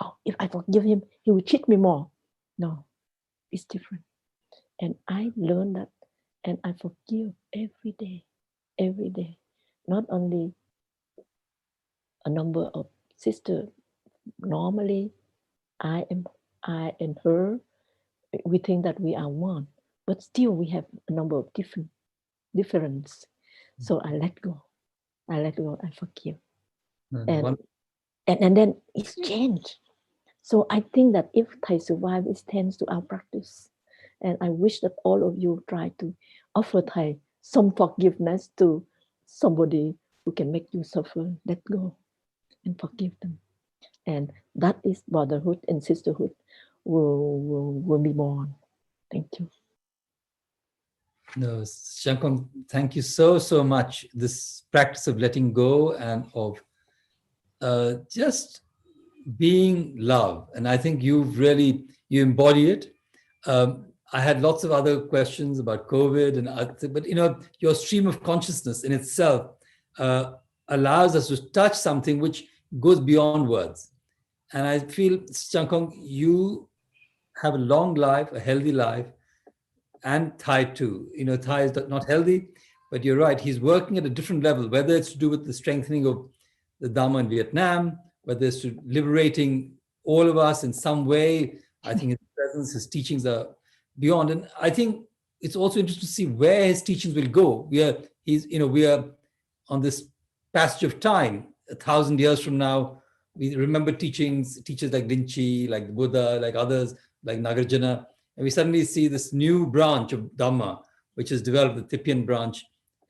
oh, if I forgive him, he will cheat me more. No, it's different. And I learned that, and I forgive every day, every day. Not only a number of sisters. Normally, I and her, we think that we are one, but still we have a number of difference. So I let go. I forgive. And then it's changed. So I think that if Thai survive, it thanks to our practice. And I wish that all of you try to offer Thai some forgiveness to somebody who can make you suffer. Let go and forgive them. And that is brotherhood and sisterhood will be born. Thank you. No, Chan Khong, thank you so much. This practice of letting go and of just being love, and I think you embody it. I had lots of other questions about COVID and other, but your stream of consciousness in itself allows us to touch something which goes beyond words. And I feel, Chan Khong, you have a long life, a healthy life, and Thai too. Thai is not healthy, but you're right. He's working at a different level, whether it's to do with the strengthening of the Dharma in Vietnam, whether it's to liberating all of us in some way. I think his presence, his teachings are beyond. And I think it's also interesting to see where his teachings will go. We are on this passage of time. 1,000 years from now, we remember teachers like Rinchi, like Buddha, like others, like Nagarjuna, and we suddenly see this new branch of Dhamma, which has developed, the Tibetan branch,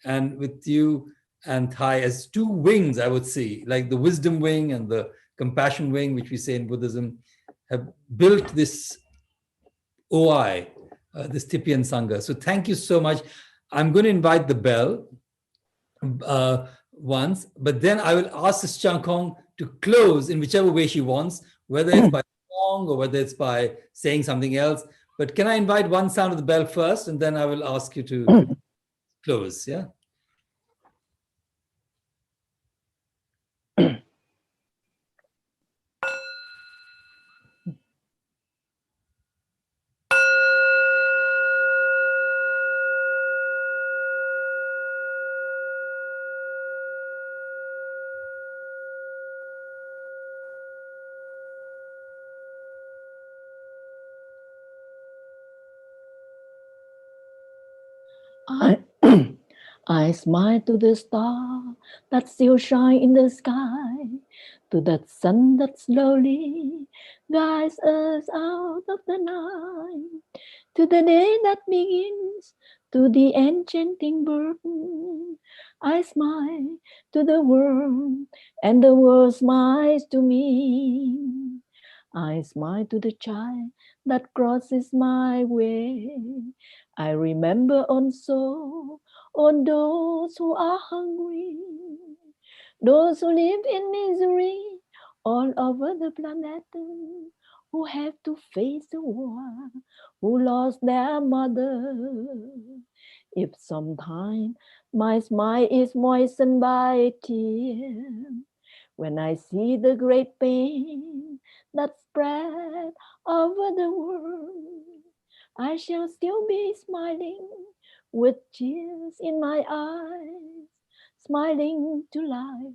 and with you and Thai as two wings, I would say, like the wisdom wing and the compassion wing, which we say in Buddhism, have built this OI, this Tibetan Sangha. So thank you so much. I'm going to invite the bell once, but then I will ask Sister Chan Khong to close in whichever way she wants, whether it's by song or whether it's by saying something else. But can I invite one sound of the bell first, and then I will ask you to close, yeah? I, I smile to the star that still shine in the sky, to that sun that slowly guides us out of the night, to the day that begins, to the enchanting bird. I smile to the world, and the world smiles to me. I smile to the child that crosses my way. I remember also on those who are hungry, those who live in misery all over the planet, who have to face the war, who lost their mother. If sometime my smile is moistened by tears, when I see the great pain that spread over the world, I shall still be smiling with tears in my eyes, smiling to life,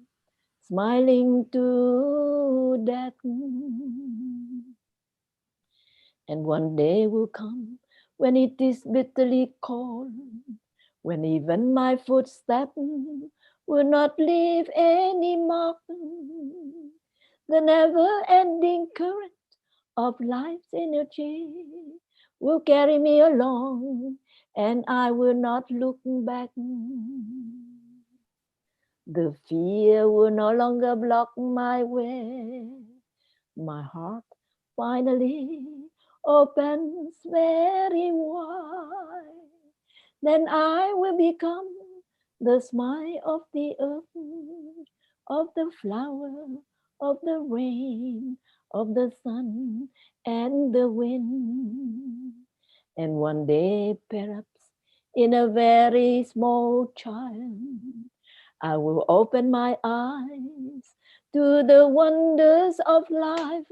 smiling to death. And one day will come when it is bitterly cold, when even my footsteps will not leave any mark. The never-ending current of life's energy will carry me along, and I will not look back. The fear will no longer block my way. My heart finally opens very wide. Then I will become the smile of the earth, of the flower, of the rain, of the sun and the wind. And one day, perhaps, in a very small child, I will open my eyes to the wonders of life,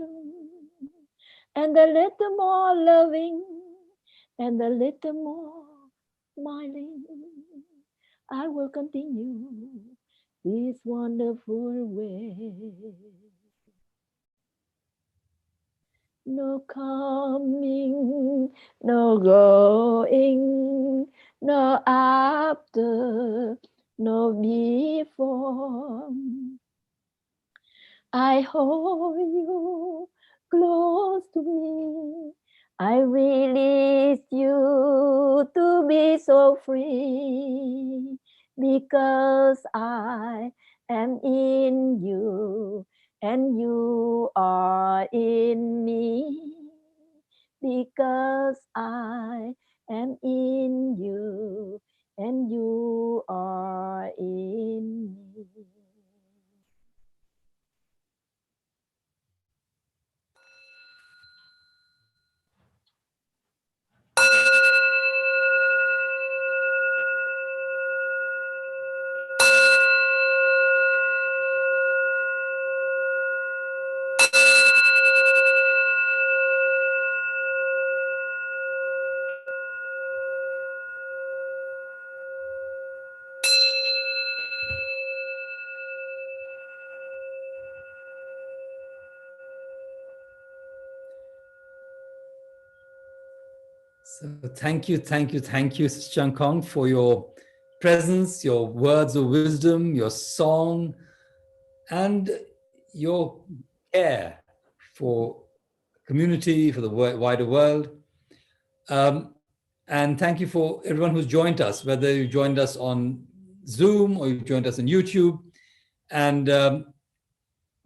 and a little more loving, and a little more smiling. I will continue this wonderful way. No coming, no going, no after, no before. I hold you close to me. I release you to be so free, because I am in you and you are in me, because I am in you and you are in me. So thank you, Sister Chan Khong, for your presence, your words of wisdom, your song, and your care for community, for the wider world. And thank you for everyone who's joined us, whether you joined us on Zoom or you joined us on YouTube. And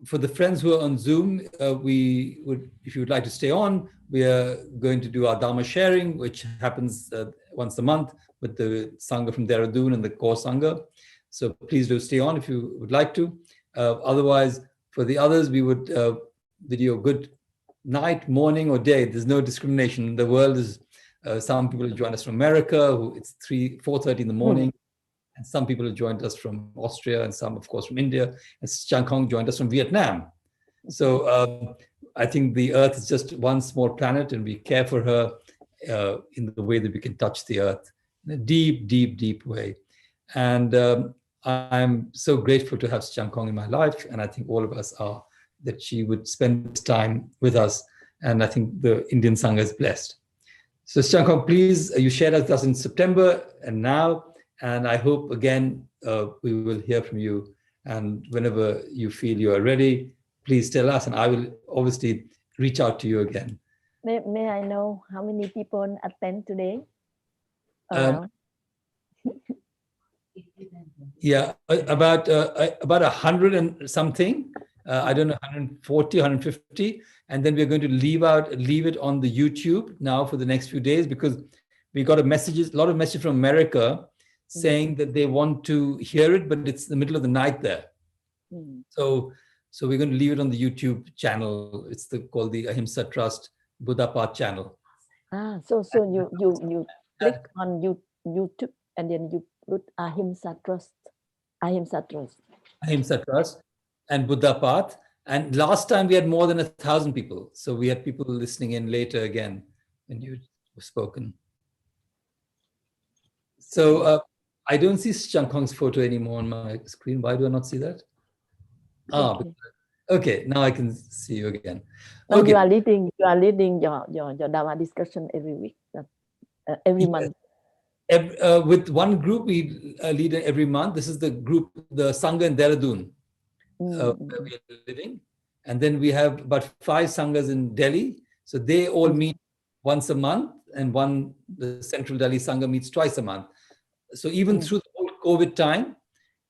for the friends who are on Zoom, we would, if you would like to stay on, we are going to do our Dharma sharing, which happens once a month with the Sangha from Dehradun and the core Sangha. So please do stay on if you would like to. Otherwise, for the others, we would bid you a good night, morning, or day. There's no discrimination. The world is, some people join us from America, who it's 4:30 in the morning. And some people have joined us from Austria and some, of course, from India. And Sister Chan Khong joined us from Vietnam. So I think the Earth is just one small planet, and we care for her in the way that we can touch the Earth in a deep, deep, deep way. And I'm so grateful to have Sister Chan Khong in my life, and I think all of us are, that she would spend this time with us. And I think the Indian Sangha is blessed. So Sister Chan Khong, please, you shared with us in September and now. And I hope, again, we will hear from you. And whenever you feel you are ready, please tell us. And I will obviously reach out to you again. May I know how many people attend today? Around? Yeah, about 100 and something. I don't know, 140, 150. And then we're going to leave it on the YouTube now for the next few days, because we got a lot of messages from America saying that they want to hear it, but it's the middle of the night there. So we're going to leave it on the YouTube channel. It's called the Ahimsa Trust Buddha Path channel. So you click on YouTube and then you put Ahimsa Trust. Ahimsa Trust And Buddha Path. And last time we had more than 1,000 people. So we had people listening in later again when you were spoken. So I don't see Chan Khong's photo anymore on my screen. Why do I not see that? Okay, now I can see you again. Okay. You are leading your Dharma discussion every week, every month. With one group, we lead every month. This is the group, the Sangha in Dehradun, where we are living. And then we have about 5 Sanghas in Delhi. So they all meet once a month, and the Central Delhi Sangha meets twice a month. So even through the whole COVID time,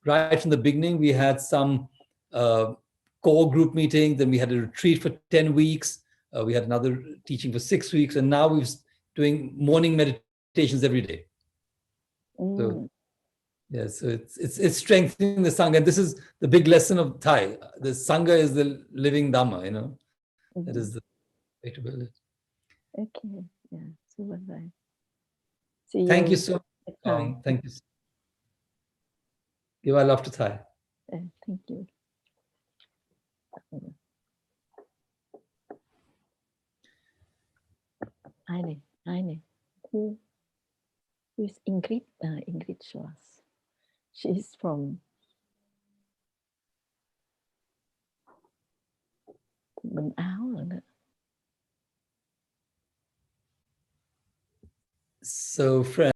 right from the beginning, we had some core group meetings, then we had a retreat for 10 weeks. We had another teaching for 6 weeks, and now we're doing morning meditations every day. So, yeah, so it's strengthening the Sangha. And this is the big lesson of Thai. The Sangha is the living Dhamma, you know. That is the way to build it. Okay, yeah, super right. See you. Thank you so much. Thank you. Give our love to Thai. Thank you. Hi, who is Ingrid? Ingrid Schwartz. She's from Quần Áo rồi đó. So, friends.